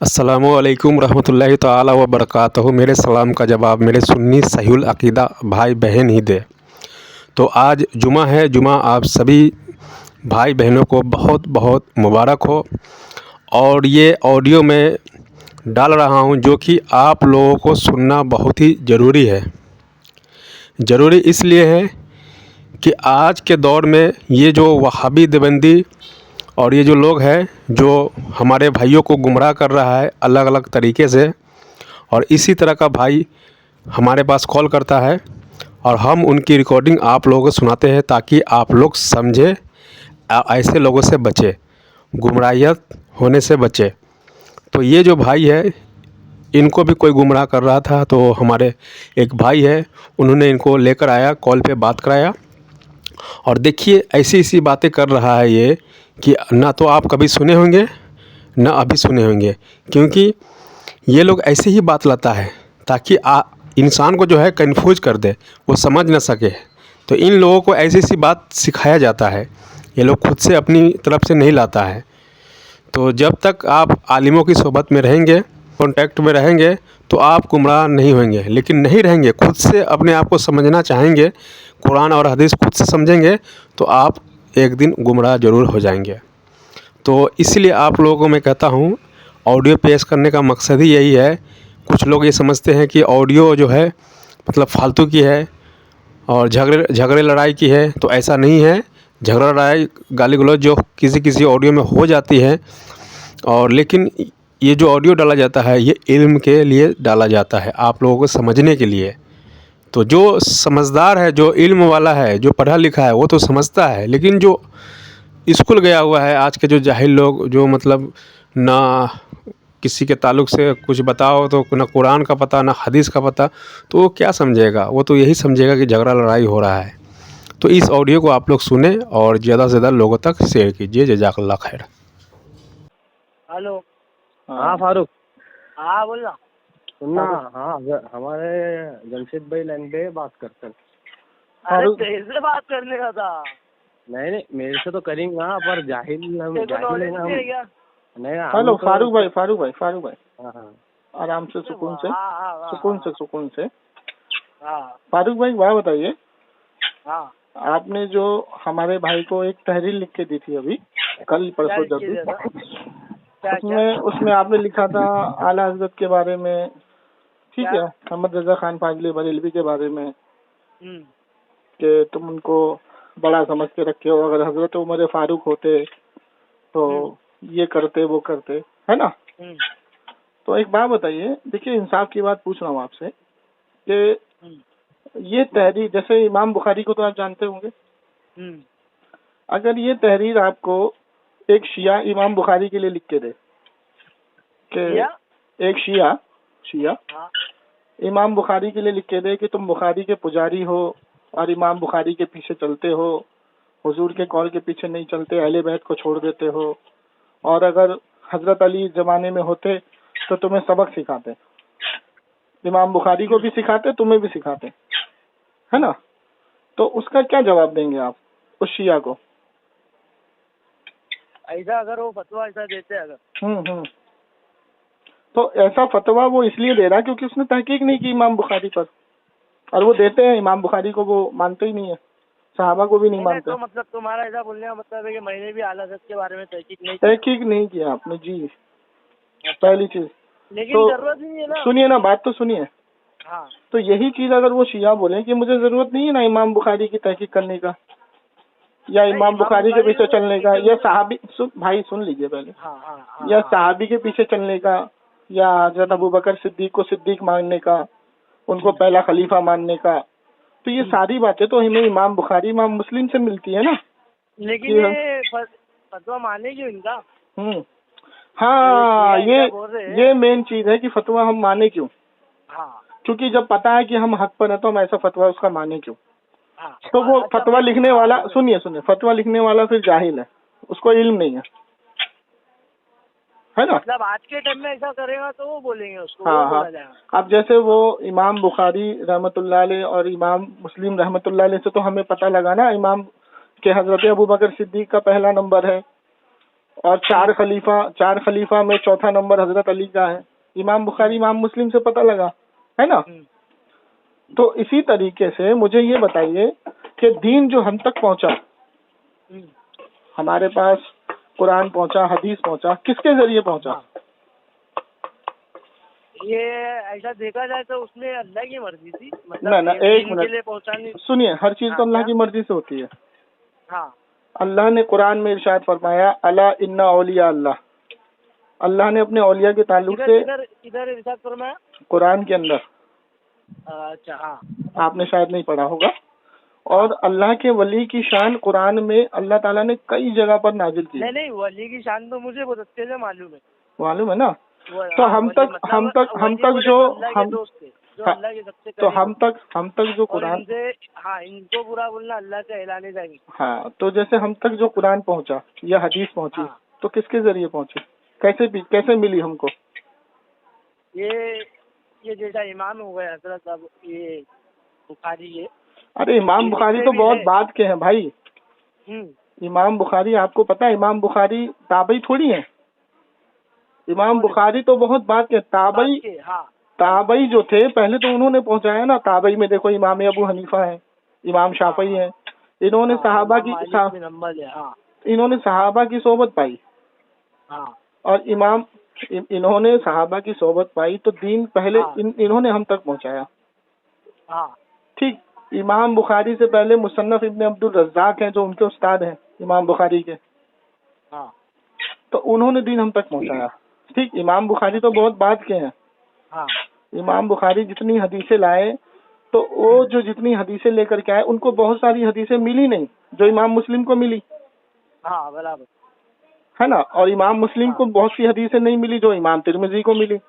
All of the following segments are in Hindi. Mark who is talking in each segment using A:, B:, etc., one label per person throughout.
A: अस्सलामुअलैकुम रहमतुल्लाहि ताला व बरकातहू। मेरे सलाम का जवाब मेरे सुन्नी सहीउल अक़ीदा भाई बहन ही दे। तो आज जुमा है, जुमा आप सभी भाई बहनों को बहुत बहुत मुबारक हो। और ये ऑडियो मैं डाल रहा हूँ जो कि आप लोगों को सुनना बहुत ही ज़रूरी है। ज़रूरी इसलिए है कि आज के दौर में ये जो वहाबी देवबंदी और ये जो लोग हैं जो हमारे भाइयों को गुमराह कर रहा है अलग अलग तरीके से, और इसी तरह का भाई हमारे पास कॉल करता है और हम उनकी रिकॉर्डिंग आप लोगों को सुनाते हैं ताकि आप लोग समझे, ऐसे लोगों से बचे, गुमराहियत होने से बचे। तो ये जो भाई है इनको भी कोई गुमराह कर रहा था, तो हमारे एक भाई है उन्होंने इनको लेकर आया, कॉल पे बात कराया। और देखिए ऐसी ऐसी बातें कर रहा है ये कि ना तो आप कभी सुने होंगे ना अभी सुने होंगे, क्योंकि ये लोग ऐसे ही बात लाता है ताकि इंसान को जो है कन्फ्यूज कर दे, वो समझ ना सके। तो इन लोगों को ऐसी ऐसी बात सिखाया जाता है, ये लोग खुद से अपनी तरफ से नहीं लाता है। तो जब तक आप आलिमों की सोबत में रहेंगे, कांटेक्ट में रहेंगे, तो आप गुमराह नहीं होंगे। लेकिन नहीं रहेंगे, खुद से अपने आप को समझना चाहेंगे, कुरान और हदीस खुद से समझेंगे, तो आप एक दिन गुमराह ज़रूर हो जाएंगे। तो इसलिए आप लोगों को मैं कहता हूँ, ऑडियो पेश करने का मकसद ही यही है। कुछ लोग ये समझते हैं कि ऑडियो जो है मतलब फालतू की है और झगड़े लड़ाई की है, तो ऐसा नहीं है। झगड़ा लड़ाई गाली गलौज जो किसी किसी ऑडियो में हो जाती है, और लेकिन ये जो ऑडियो डाला जाता है ये इल्म के लिए डाला जाता है, आप लोगों को समझने के लिए। तो जो समझदार है, जो इल्म वाला है, जो पढ़ा लिखा है, वो तो समझता है। लेकिन जो स्कूल गया हुआ है, आज के जो जाहिल लोग, जो मतलब ना किसी के ताल्लुक़ से कुछ बताओ तो ना कुरान का पता ना हदीस का पता, तो वो क्या समझेगा? वो तो यही समझेगा कि झगड़ा लड़ाई हो रहा है। तो इस ऑडियो को आप लोग सुने और ज़्यादा से ज़्यादा लोगों तक शेयर कीजिए। जज़ाकल्लाह खैर।
B: हेलो।
C: हाँ फारूक,
B: हाँ बोल ना।
C: सुनना। हाँ हमारे जमशेद भाई लाइन पे बात करते हैं।
B: अरे
C: फारूक,
B: तेरे से बात करने का था।
C: नहीं नहीं, मेरे से तो करेंगे पर जाहिल हम
B: तेरे को
C: जाहिल
B: नॉलेज
C: हैं हम।
B: नहीं है क्या?
C: नहीं
D: हेलो
C: तो,
D: फारूक भाई
C: हाँ हाँ
D: आराम से, सुकून से,
B: हाँ हाँ हाँ
D: सुकून से।
B: हाँ
D: फारूक भाई बात बताइए,
B: हाँ।
D: आपने जो हमारे भाई को एक तहरीर लिख के दी थी अभी कल परसों
B: क्या
D: जब
B: चीज़ है था? क्या
D: उसमें आपने लिखा था आला हजरत के बारे में, ठीक
B: क्या?
D: है, मोहम्मद रजा खान फाजली बरेलवी के बारे में,
B: हम्म।
D: कि तुम उनको बड़ा समझ के रखे हो, अगर हजरत उमर फारूक होते तो ये करते वो करते, है ना।
B: हम्म।
D: तो एक बात बताइए, देखिए इंसाफ की बात पूछ रहा हूँ आपसे कि ये तहरीर, जैसे इमाम बुखारी को तो आप जानते होंगे,
B: हम्म।
D: अगर ये तहरीर आपको एक शिया इमाम बुखारी के लिए लिख के दे कि एक शिया
B: हाँ।
D: इमाम बुखारी के लिए लिख के दे कि तुम बुखारी के पुजारी हो और इमाम बुखारी के पीछे चलते हो, हुजूर के कॉल के पीछे नहीं चलते, अहले बैत को छोड़ देते हो, और अगर हजरत अली इस जमाने में होते तो तुम्हें सबक सिखाते, इमाम बुखारी को भी सिखाते, तुम्हें भी सिखाते, है ना। तो उसका क्या जवाब देंगे आप उस शिया को?
B: ऐसा अगर वो फतवा ऐसा देते अगर,
D: तो ऐसा फतवा वो इसलिए दे रहा है क्योंकि उसने तहकीक नहीं की इमाम बुखारी पर, और वो देते हैं इमाम बुखारी को, वो मानते ही नहीं है, सहाबा को भी नहीं मानते।
B: तो मतलब तुम्हारा ऐसा बोलने का मतलब है कि मैंने भी आला हज़रत के बारे में
D: तहकीक नहीं किया आपने जी, पहली चीज।
B: लेकिन
D: तो
B: जरूरत नहीं है ना।
D: सुनिए ना, बात तो सुनिए।
B: हाँ।
D: तो यही चीज अगर वो शिया बोले कि मुझे जरूरत नहीं है ना इमाम बुखारी की तहकीक करने का, या इमाम बुखारी के पीछे चलने का, या सहाबी भाई सुन लीजिए पहले, या सहाबी के पीछे चलने का, या हजरत अबू बकर सिद्दीक को सिद्दीक मानने का, उनको पहला खलीफा मानने का, तो ये सारी बातें तो हमें इमाम बुखारी इमाम मुस्लिम से मिलती है ना।
B: लेकिन ये फतवा माने क्यों इनका?
D: हाँ, ये मेन चीज है कि फतवा हम माने क्यों।
B: हाँ।
D: क्योंकि जब पता है कि हम हक पर है तो हम ऐसा फतवा उसका माने क्यों।
B: हाँ।
D: तो वो फतवा लिखने वाला, सुनिए फतवा लिखने वाला फिर जाहिल है, उसको इल्म नहीं है ना।
B: मतलब आज के टाइम में ऐसा करेगा तो वो बोलेंगे उसको।
D: हाँ। अब जैसे वो इमाम बुखारी रहमतुल्लाह अलैह और इमाम मुस्लिम रहमतुल्लाह अलैह से तो हमें पता लगा ना, इमाम के हजरत अबू बकर सिद्दीक का पहला नंबर है, और चार खलीफा में चौथा नंबर हजरत अली का है। इमाम बुखारी इमाम मुस्लिम से पता लगा, है ना। तो इसी तरीके से मुझे ये बताइए कि दीन जो हम तक पहुंचा, हमारे पास कुरान पहुंचा, हदीस पहुंचा, किसके जरिए पहुंचा?
B: ये ऐसा देखा जाए तो उसमें अल्लाह की मर्जी थी, मतलब
D: ना
B: ये
D: एक
B: दीन के लिए
D: मिनट
B: पहुंचाने।
D: सुनिए, हर चीज तो
B: हाँ,
D: अल्लाह
B: क्या?
D: की मर्जी से होती है।
B: हाँ,
D: अल्लाह ने कुरान में इरशाद फरमाया, अला इन्ना औलिया अल्लाह। अल्लाह ने अपने औलिया के ताल्लुक
B: किधर
D: से
B: किधर किधर इरशाद फरमाया?
D: कुरान के अंदर,
B: अच्छा, हाँ,
D: आपने शायद नहीं पढ़ा होगा। और अल्लाह के वली की शान कुरान में अल्लाह ताला ने कई जगह पर नाजिल की।
B: नहीं नहीं, वली की शान तो मुझे बहुत अच्छे से मालूम है।
D: मालूम है ना। तो
B: हाँ,
D: हम
B: वली
D: तक
B: मतलब
D: हम
B: वली
D: तक
B: बोले
D: जो
B: तो अल्लाह के
D: हम
B: दोस्त थे, जो
D: हाँ,
B: अल्लाह के सबसे
D: तो
B: करीब
D: हम तक जो
B: और
D: कुरान,
B: इनसे, हाँ, इनको बुरा बोलना अल्लाह से ऐलाने जाएंगे।
D: हाँ, तो जैसे हम तक जो कुरान पहुंचा या हदीस पहुंची,
B: हाँ,
D: तो किसके जरिए पहुंची, कैसे मिली हमको?
B: ये जैसा इमाम हो गए हजरत, अब ये बुखारी ये
D: अरे इमाम बुखारी
B: लिखते
D: तो
B: भी
D: बहुत
B: है।
D: बाद के हैं भाई। इमाम बुखारी, आपको पता है इमाम बुखारी ताबई थोड़ी है। इमाम बुखारी तो बहुत बाद के ताबई।
B: हाँ,
D: ताबई जो थे पहले तो उन्होंने पहुंचाया ना। ताबई में देखो इमाम अबू हनीफा है, इमाम शाफई है। इन्होंने सहाबा की इन्होंने सहाबा की सोबत पाई। और इन्होंने सहाबा की सोबत पाई तो दीन पहले इन्होंने हम तक पहुंचाया। ठीक। इमाम बुखारी से पहले मुसन्नफ इब्न अब्दुल रज़्ज़ाक हैं जो उनके उस्ताद हैं इमाम बुखारी के। तो उन्होंने दीन हम तक पहुंचाया। ठीक। इमाम बुखारी तो बहुत बाद के हैं। इमाम बुखारी जितनी हदीसें लाए, तो वो जो जितनी हदीसें लेकर के आए, उनको बहुत सारी हदीसें मिली नहीं जो इमाम मुस्लिम को मिली।
B: बराबर
D: है ना। और इमाम मुस्लिम को बहुत सी हदीसें नहीं मिली जो इमाम तिरमिजी को मिली,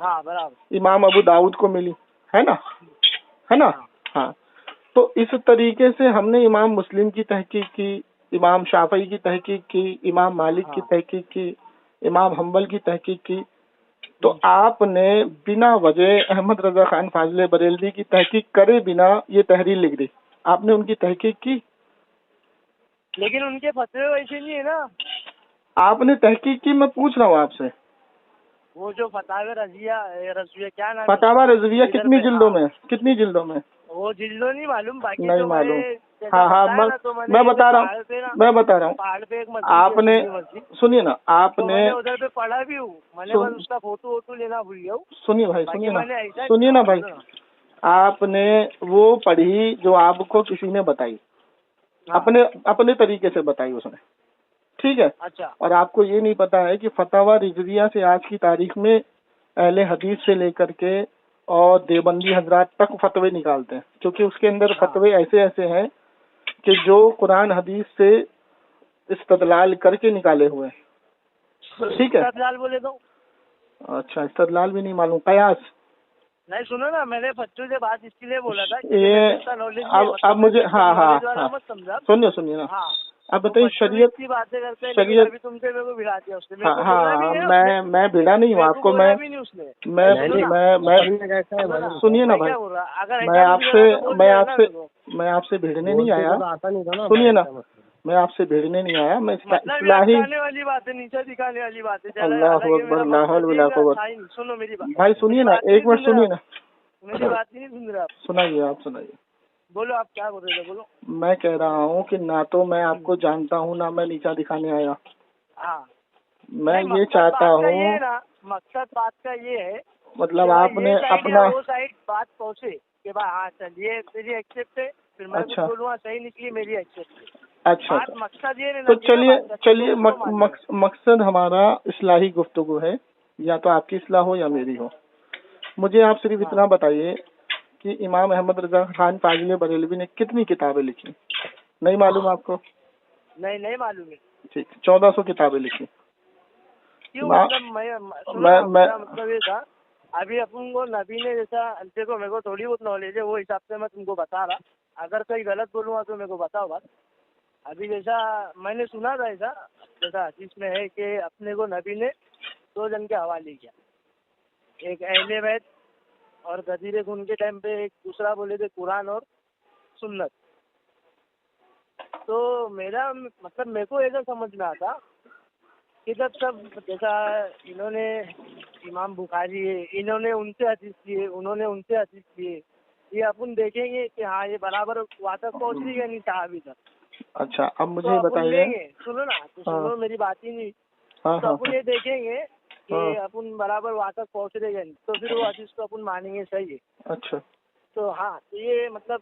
B: बराबर,
D: इमाम अबू दाऊद को मिली। है ना। है ना। हाँ। तो इस तरीके से हमने इमाम मुस्लिम की तहकीक की, इमाम शाफई की तहकीक की, इमाम मालिक की तहकीक की, इमाम हम्बल की तहकीक की। तो आपने बिना वजह अहमद रजा खान फाजले बरेलवी की तहकीक करे बिना ये तहरीर लिख दी। आपने उनकी तहकीक की?
B: लेकिन उनके फतवे वैसे नहीं है ना।
D: आपने तहकीक की? मैं पूछ रहा हूँ आपसे।
B: वो जो फतावा रजिया क्या नाम?
D: फतावा रजविया कितनी जिल्दों में? कितनी जिल्दों में?
B: वो जिल्दों नहीं मालूम, बाकी
D: नहीं
B: जो
D: मालूम।
B: हाँ,
D: मैं बता रहा हूँ
B: पहाड़ पे एक मस्जिद,
D: आपने सुनिए ना,
B: तो
D: आपने
B: मैंने उधर पे पढ़ा भी हूँ। मैंने बस उसका फोटो लेना भूल गया हूँ।
D: सुनिए भाई,
B: सुनिए
D: ना भाई, आपने वो पढ़ी जो आपको किसी ने बताई, अपने तरीके से बताई उसने। ठीक है।
B: अच्छा।
D: और आपको ये नहीं पता है कि फतावा रिजविया से आज की तारीख में अहले हदीस से लेकर के और देवबंदी हजरात तक फतवे निकालते हैं, क्योंकि उसके अंदर फतवे ऐसे ऐसे हैं कि जो कुरान हदीस से इस्तदलाल करके निकाले हुए हैं। ठीक है।
B: इस्तदलाल बोले तो?
D: अच्छा, इस्तदलाल भी नहीं मालूम। कयास
B: नहीं, सुनो ना, मैंने बच्चों से बात इसके लिए बोला था कि
D: ये अब मुझे हाँ सुनिए ना। अब बताइए, शरीयत
B: की बातें करते हैं,
D: शरीयत
B: अभी तुमसे मेरे को भिड़ा दिया उसने।
D: मैं भिड़ा नहीं हूँ आपको। मैं सुनिए ना भाई, मैं आपसे भिड़ने नहीं आया। सुनिए ना, मैं आपसे भिड़ने नहीं आया। मैं इस्लाही
B: वाली बात है, नीचे दिखाने वाली बात है।
D: अल्लाह अकबर, ला हौल वला कुव्वत।
B: सुनो मेरी बात
D: भाई, सुनिए ना, एक मिनट सुनिए ना।
B: मेरी बात नहीं सुन रहे आप?
D: सुनाइए, आप सुनाइए।
B: बोलो, आप क्या बोल रहे थे? बोलो।
D: मैं कह रहा हूँ कि ना तो मैं आपको जानता हूँ, ना मैं नीचा दिखाने आया। मैं ये चाहता हूँ,
B: मकसद बात का ये है,
D: मतलब आपने अपना
B: वो साइड बात पहुँचे कि भाई हाँ चलिए मेरी एक्सेप्ट है, फिर मैं
D: अच्छा
B: बोलूँगा सही निकली मेरी एक्सेप्ट है।
D: अच्छा,
B: मकसद ये
D: तो चलिए मकसद हमारा इस्लाही गुफ्तगू है, या तो आपकी इस्लाह हो या मेरी हो। मुझे आप सिर्फ इतना बताइए कि इमाम अहमद रजा खान फाजले बरेलवी ने कितनी किताबें लिखी? नहीं मालूम आपको?
B: नहीं मालूम है।
D: ठीक, 1400 किताबें लिखी।
B: क्यों? मतलब ये था, अभी अपन को नबी ने जैसा, देखो मेरे को थोड़ी बहुत नॉलेज है, वो हिसाब से मैं तुमको बता रहा। अगर कहीं गलत बोलूँगा तो मेरे को बताओ बात। अभी जैसा मैंने सुना था, जैसा हदीस में है कि अपने को नबी ने 2 जन के हवाले किया, एक अहले बैत और गदीर खून के टाइम पे, एक दूसरा बोले थे कुरान और सुन्नत। तो मेरा मतलब मेरे को ऐसा समझ में आता इधर सब जैसा इन्होंने इमाम बुखारी है, इन्होंने उनसे हदीस लिए, उन्होंने उनसे हदीस लिए, ये अपन देखेंगे कि हाँ ये बराबर वहाँ तक पहुँच रही है नहीं सहाबी तक।
D: अच्छा, अब
B: तो
D: मुझे
B: अपन
D: बताइए।
B: लेंगे, सुनो ना, तो
D: हाँ।
B: सुनो मेरी बात ही नहीं।
D: हाँ
B: तो
D: हाँ
B: अपन ये देखेंगे कि
D: हाँ।
B: अपन बराबर वहाँ तक पहुँच रहे हैं, तो फिर वो हदीस को अपन मानेंगे, सही है।
D: अच्छा।
B: तो हाँ, तो ये मतलब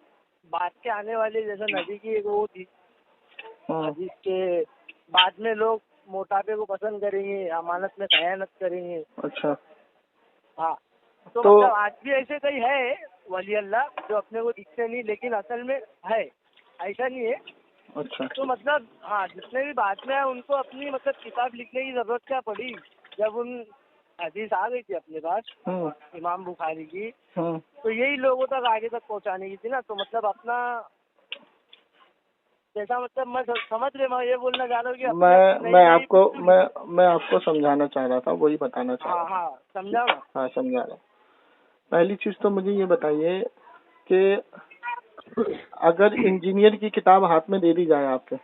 B: बात के आने वाली जैसा नबी की एक वो थी
D: हाँ।
B: हदीस के, बाद में लोग मोटापे को पसंद करेंगे, अमानत में खयानत करेंगे।
D: अच्छा।
B: हाँ, तो
D: तो
B: मतलब आज भी ऐसे कई है वली अल्लाह जो अपने को दिखते नहीं लेकिन असल में है, ऐसा नहीं है।
D: अच्छा।
B: तो मतलब हाँ, जितने भी बाद में है उनको अपनी मतलब किताब लिखने की जरूरत क्या पड़ी, जब उन हदीस आ गई थी अपने पास इमाम बुखारी की, तो यही लोगों तक आगे तक पहुंचाने की थी ना। तो मतलब अपना जैसा मतलब मैं समझ रहे, मैं ये बोलना चाह रहा हूँ कि
D: मैं आपको समझाना चाह रहा था, वही बताना चाह रहा था।
B: हाँ समझाओ ना।
D: हाँ, समझा रहा। पहली चीज तो मुझे ये बताइए कि अगर इंजीनियर की किताब हाथ में दे दी जाए आपके,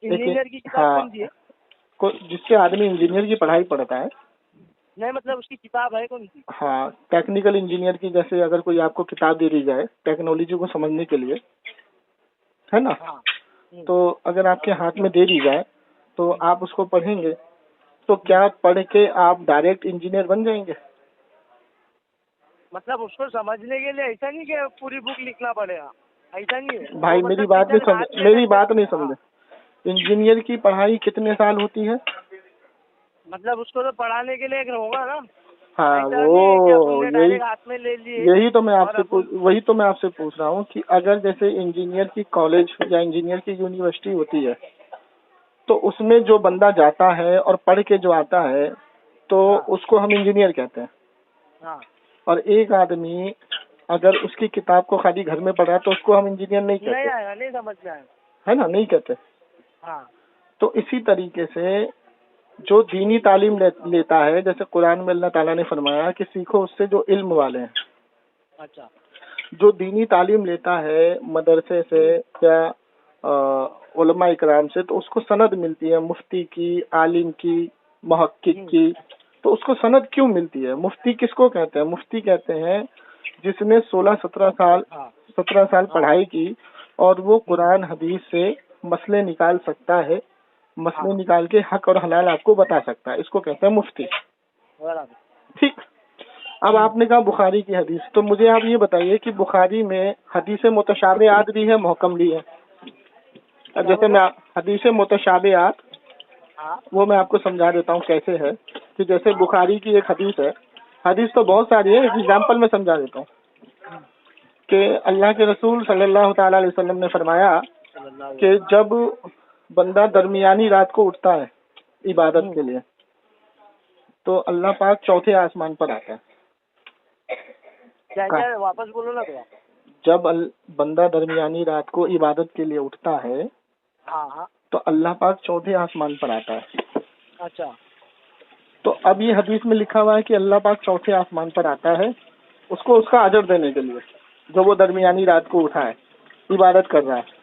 B: इंजीनियर की किताब
D: हाँ,
B: कौन सी है?
D: जिससे आदमी इंजीनियर की पढ़ाई पढ़ता है,
B: नहीं मतलब उसकी किताब है कौन सी?
D: हाँ, टेक्निकल इंजीनियर की, जैसे अगर कोई आपको किताब दे दी जाए टेक्नोलॉजी को समझने के लिए, है ना,
B: हाँ।
D: तो अगर आपके हाथ में दे दी जाए तो आप उसको पढ़ेंगे, तो क्या पढ़ के आप डायरेक्ट इंजीनियर बन जाएंगे?
B: मतलब उसको समझने के लिए ऐसा नहीं कि पूरी बुक लिखना पड़ेगा, ऐसा नहीं है
D: भाई,
B: वो
D: मेरी
B: मतलब
D: बात नहीं
B: टीचर हाथ
D: समझे,
B: में
D: मेरी बात नहीं
B: हाँ,
D: समझे। इंजीनियर की पढ़ाई कितने साल होती है?
B: मतलब उसको तो पढ़ाने के लिए एक होगा ना।
D: हाँ,
B: ऐसा नहीं है कि अपन
D: वो
B: ने
D: यही
B: डायरेक्ट हाथ में ले लिए।
D: यही तो मैं
B: और
D: आपसे
B: अपन
D: वही तो मैं आपसे पूछ रहा हूँ कि अगर जैसे इंजीनियर की कॉलेज या इंजीनियर की यूनिवर्सिटी होती है, तो उसमें जो बंदा जाता है और पढ़ के जो आता है, तो
B: हाँ।
D: उसको हम इंजीनियर कहते हैं।
B: हाँ।
D: और एक आदमी अगर उसकी किताब को खाली घर में पढ़ा तो उसको हम इंजीनियर नहीं
B: नहीं
D: कहते,
B: आएगा, नहीं समझ में आएगा।
D: है ना, नहीं कहते।
B: हाँ।
D: तो इसी तरीके से जो दीनी तालीम लेता है, जैसे कुरान में अल्लाह ताला ने फरमाया कि सीखो उससे जो इल्म वाले हैं।
B: अच्छा।
D: जो दीनी तालीम लेता है मदरसे से या उलमा इकराम से, तो उसको सनद मिलती है मुफ्ती की, आलिम की, मुहक्किक की। तो उसको सनद क्यों मिलती है? मुफ्ती किसको कहते हैं? मुफ्ती कहते हैं जिसने 16-17 साल 17 साल पढ़ाई की और वो कुरान हदीस से मसले निकाल सकता है, मसले निकाल के हक और हलाल आपको बता सकता है, इसको कहते हैं मुफ्ती। ठीक। अब आपने कहा बुखारी की हदीस, तो मुझे आप ये बताइए कि बुखारी में हदीस मुतशाबिहात भी है, मुहकम भी है। अब जैसे मैं हदीस मुतशाबिहात, वो मैं आपको समझा देता हूँ कैसे है। कि जैसे बुखारी की एक हदीस है, हदीस तो बहुत सारी है, एक एग्जाम्पल में समझा देता हूँ कि अल्लाह के रसूल सल्लल्लाहु ताला अलैहि वसल्लम ने फरमाया कि जब बंदा दरमियानी रात को उठता है इबादत के लिए, तो अल्लाह पाक चौथे आसमान पर आता है।
B: क्या वापस बोलो ना थोड़ा।
D: जब बंदा दरमियानी रात को इबादत के लिए उठता है,
B: हाँ,
D: तो अल्लाह पाक चौथे आसमान पर आता है।
B: अच्छा।
D: तो अब ये हदीस में लिखा हुआ है कि अल्लाह पाक चौथे आसमान पर आता है उसको उसका अजर देने के लिए, जो वो दरमियानी रात को उठा है, इबादत कर रहा है।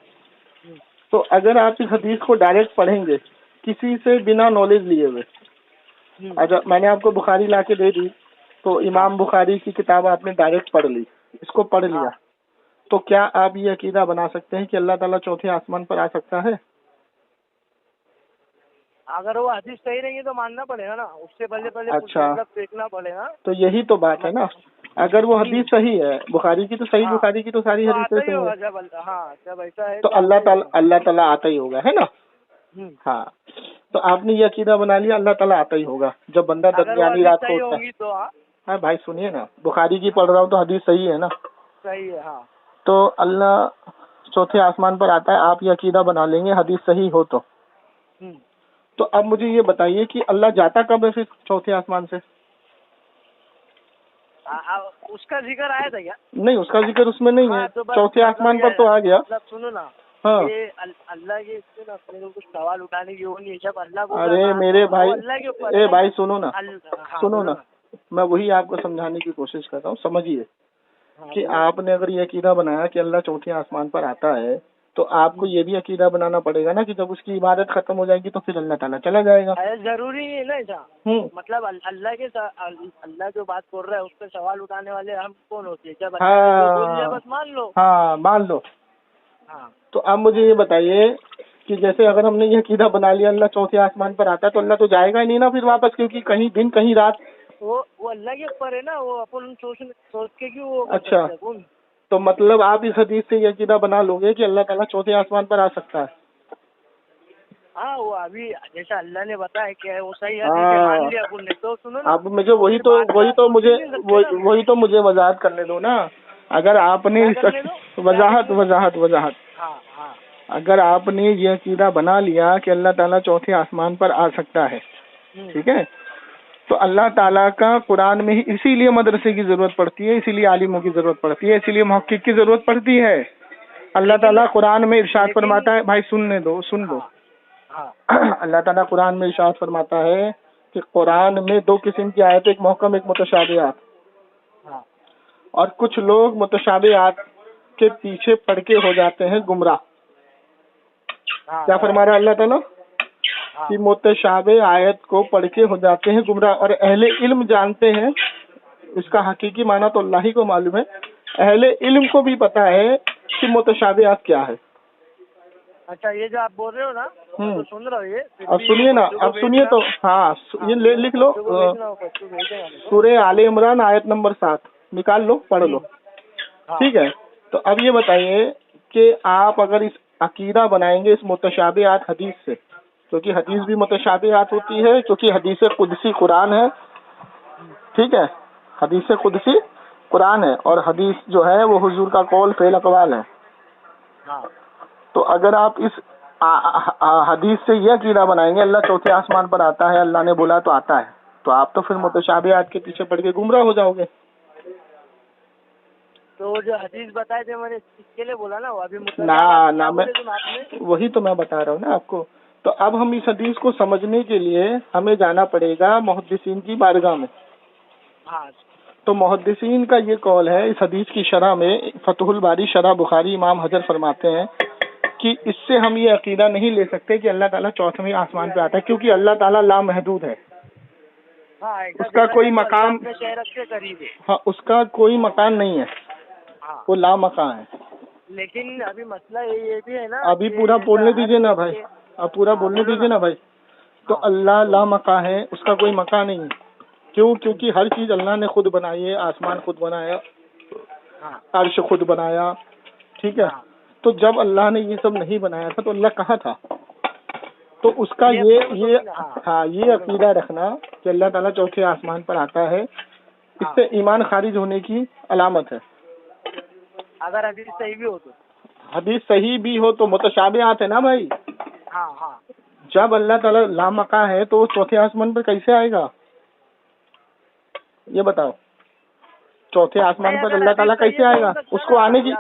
D: तो अगर आप इस हदीस को डायरेक्ट पढ़ेंगे किसी से बिना नॉलेज लिए हुए, अगर मैंने आपको बुखारी ला के दे दी तो इमाम बुखारी की किताब आपने डायरेक्ट पढ़ ली, इसको पढ़ लिया, तो क्या आप ये अकीदा बना सकते हैं कि अल्लाह ताला चौथे आसमान पर आ सकता है?
B: अगर वो हदीस सही रहेंगे तो मानना पड़ेगा ना, उससे पहले
D: अच्छा,
B: मतलब देखना पड़ेगा।
D: तो यही तो बात है ना। अगर वो हदीस सही है बुखारी की, तो सही बुखारी की तो सारी हदीसें सही है,
B: जब ऐसा है
D: तो अल्लाह ताला आता ही होगा, है ना। हाँ, तो आपने ये अकीदा बना लिया अल्लाह ताला आता ही होगा जब बंदा दरमियानी रात को उठता है।
B: तो
D: हाँ भाई सुनिए ना, बुखारी की पढ़ रहा हूँ तो हदीस सही है ना।
B: सही है। हाँ,
D: तो अल्लाह चौथे आसमान पर आता है, आप ये अकीदा बना लेंगे हदीस सही हो तो अब मुझे ये बताइए कि अल्लाह जाता कब है फिर चौथे आसमान से?
B: उसका जिक्र आया था क्या?
D: नहीं, उसका जिक्र उसमें नहीं है।
B: तो
D: चौथे आसमान पर तो आ गया।
B: मतलब सुनो ना,
D: हाँ,
B: ये अल्लाह के इससे ना अपने को कुछ सवाल उठाने की वो नहीं है। जब अल्लाह को
D: अरे मेरे भाई,
B: अल्लाह के ऊपर
D: ए भाई सुनो ना, सुनो
B: बोलो
D: ना, मैं वही आपको समझाने की कोशिश कर रहा हूँ, समझिए कि
B: बोलो।
D: आपने अगर ये अकीदा बनाया कि अल्लाह चौथे आसमान पर आता है, तो आपको ये भी अकीदा बनाना पड़ेगा ना कि जब उसकी इबादत खत्म हो जाएगी तो फिर अल्लाह ताला चला जाएगा।
B: अरे जरूरी नहीं है ना ऐसा। मतलब अल्लाह जो बात बोल रहा है उस पर सवाल उठाने वाले हम कौन होते हैं? जब अल्लाह ने जो बोल दिया बस मान लो।
D: हाँ मान लो।
B: हाँ
D: तो अब मुझे ये बताइए कि जैसे अगर हमने ये अकीदा बना लिया अल्लाह चौथे आसमान पर आता है तो अल्लाह तो जाएगा ही नहीं ना फिर वापस, क्योंकि कहीं दिन कहीं रात।
B: वो अल्लाह के ऊपर है ना, वो अपन सोच के क्यों वो कर
D: अच्छा,
B: सकते हैं अपन?
D: तो मतलब आप इस हदीस से ये अकीदा बना लोगे कि अल्लाह ताला चौथे आसमान पर आ सकता है?
B: हाँ वो अभी जैसा अल्लाह ने बताया क्या है वो सही है, मान लिया अपन ने। तो सुनो ना,
D: अब मुझे वही तो मुझे वजाहत करने दो ना। अगर आपने इस वजाहत
B: हाँ हाँ
D: अगर आपने ये अकीदा बना लिया कि अल्लाह ताला चौथे आसमान पर आ सकता है, ठीक है, तो अल्लाह ताला का कुरान में ही इसीलिए मदरसे की जरूरत पड़ती है, इसीलिए आलिमों की जरूरत पड़ती है, इसीलिए मुहक्किक की जरूरत पड़ती है। अल्लाह ताला कुरान में इरशाद फरमाता है, भाई सुन लो। अल्लाह ताला कुरान में इरशाद फरमाता है कि कुरान में दो किस्म की आयत, एक मुहकम एक मुतशाबिहात। और कुछ लोग मुतशाबिहात के पीछे पड़ के हो जाते हैं गुमराह। क्या फरमा रहा है अल्लाह ताला कि मुतशाबिह आयत को पढ़ के हो जाते हैं गुमराह। और अहले इल्म जानते हैं, इसका हकीकी माना तो अल्लाह ही को मालूम है, अहले इल्म को भी पता है कि मुतशाबिहात क्या है।
B: अच्छा ये जो आप बोल रहे हो ना, तो सुन रहे हो ये?
D: अब सुनिए ना, अब सुनिए तो, हाँ ये लिख लो, सूरह आले इमरान आयत नंबर 7 निकाल लो, पढ़ लो, ठीक है। तो अब ये बताइए कि आप अगर इस अकीदा बनाएंगे इस मुतशाबिहात हदीस से, क्योंकि हदीस भी मुतशाबिहात होती है, क्योंकि हदीस कुदसी कुरान है, ठीक है, हदीस कुदसी कुरान है और हदीस जो है वो हुजूर का कौल फेल अकवाल है। तो अगर आप इस हदीस से यह अकीदा बनाएंगे अल्लाह चौथे आसमान पर आता है, अल्लाह ने बोला तो आता है, तो आप तो फिर मुतशाबिहात के पीछे पड़ के गुमराह हो जाओगे।
B: तो जो हदीस बताए थे मैंने इसके लिए बोला ना, वो अभी
D: ना मैं वही तो मैं बता रहा हूँ ना आपको। तो अब हम इस हदीस को समझने के लिए हमें जाना पड़ेगा मुहद्दिसीन की बारगाह में। तो मुहद्दिसीन का ये कौल है इस हदीस की शरह में, फतहुल बारी शरह बुखारी इमाम हजर फरमाते हैं कि इससे हम ये अकीदा नहीं ले सकते कि अल्लाह ताला चौथवें आसमान पे आता है, क्योंकि अल्लाह ताला लामहदूद है। उसका कोई मकाम, हाँ उसका कोई मकान नहीं है, वो लामकान है।
B: लेकिन अभी मसला ये भी है ना,
D: अभी पूरा बोलने दीजिए ना भाई, अब पूरा बोलने दीजिए ना भाई। तो अल्लाह लामका है, उसका कोई मकान नहीं है। क्यों? क्योंकि हर चीज अल्लाह ने खुद बनाई है, आसमान खुद बनाया, अर्श खुद बनाया, ठीक है। तो जब अल्लाह ने ये सब नहीं बनाया था तो अल्लाह कहाँ था? तो उसका ये अकीदा रखना कि अल्लाह ताला चौथे आसमान पर आता है, इससे ईमान खारिज होने की अलामत है।
B: अगर हदीस सही भी हो तो,
D: हदीस सही भी हो तो मुतशाबिहात है ना भाई। जब अल्लाह ताला लामका है तो वो चौथे आसमान पर कैसे आएगा ये बताओ? चौथे आसमान पर अल्लाह ताला कैसे आएगा? उसको आने की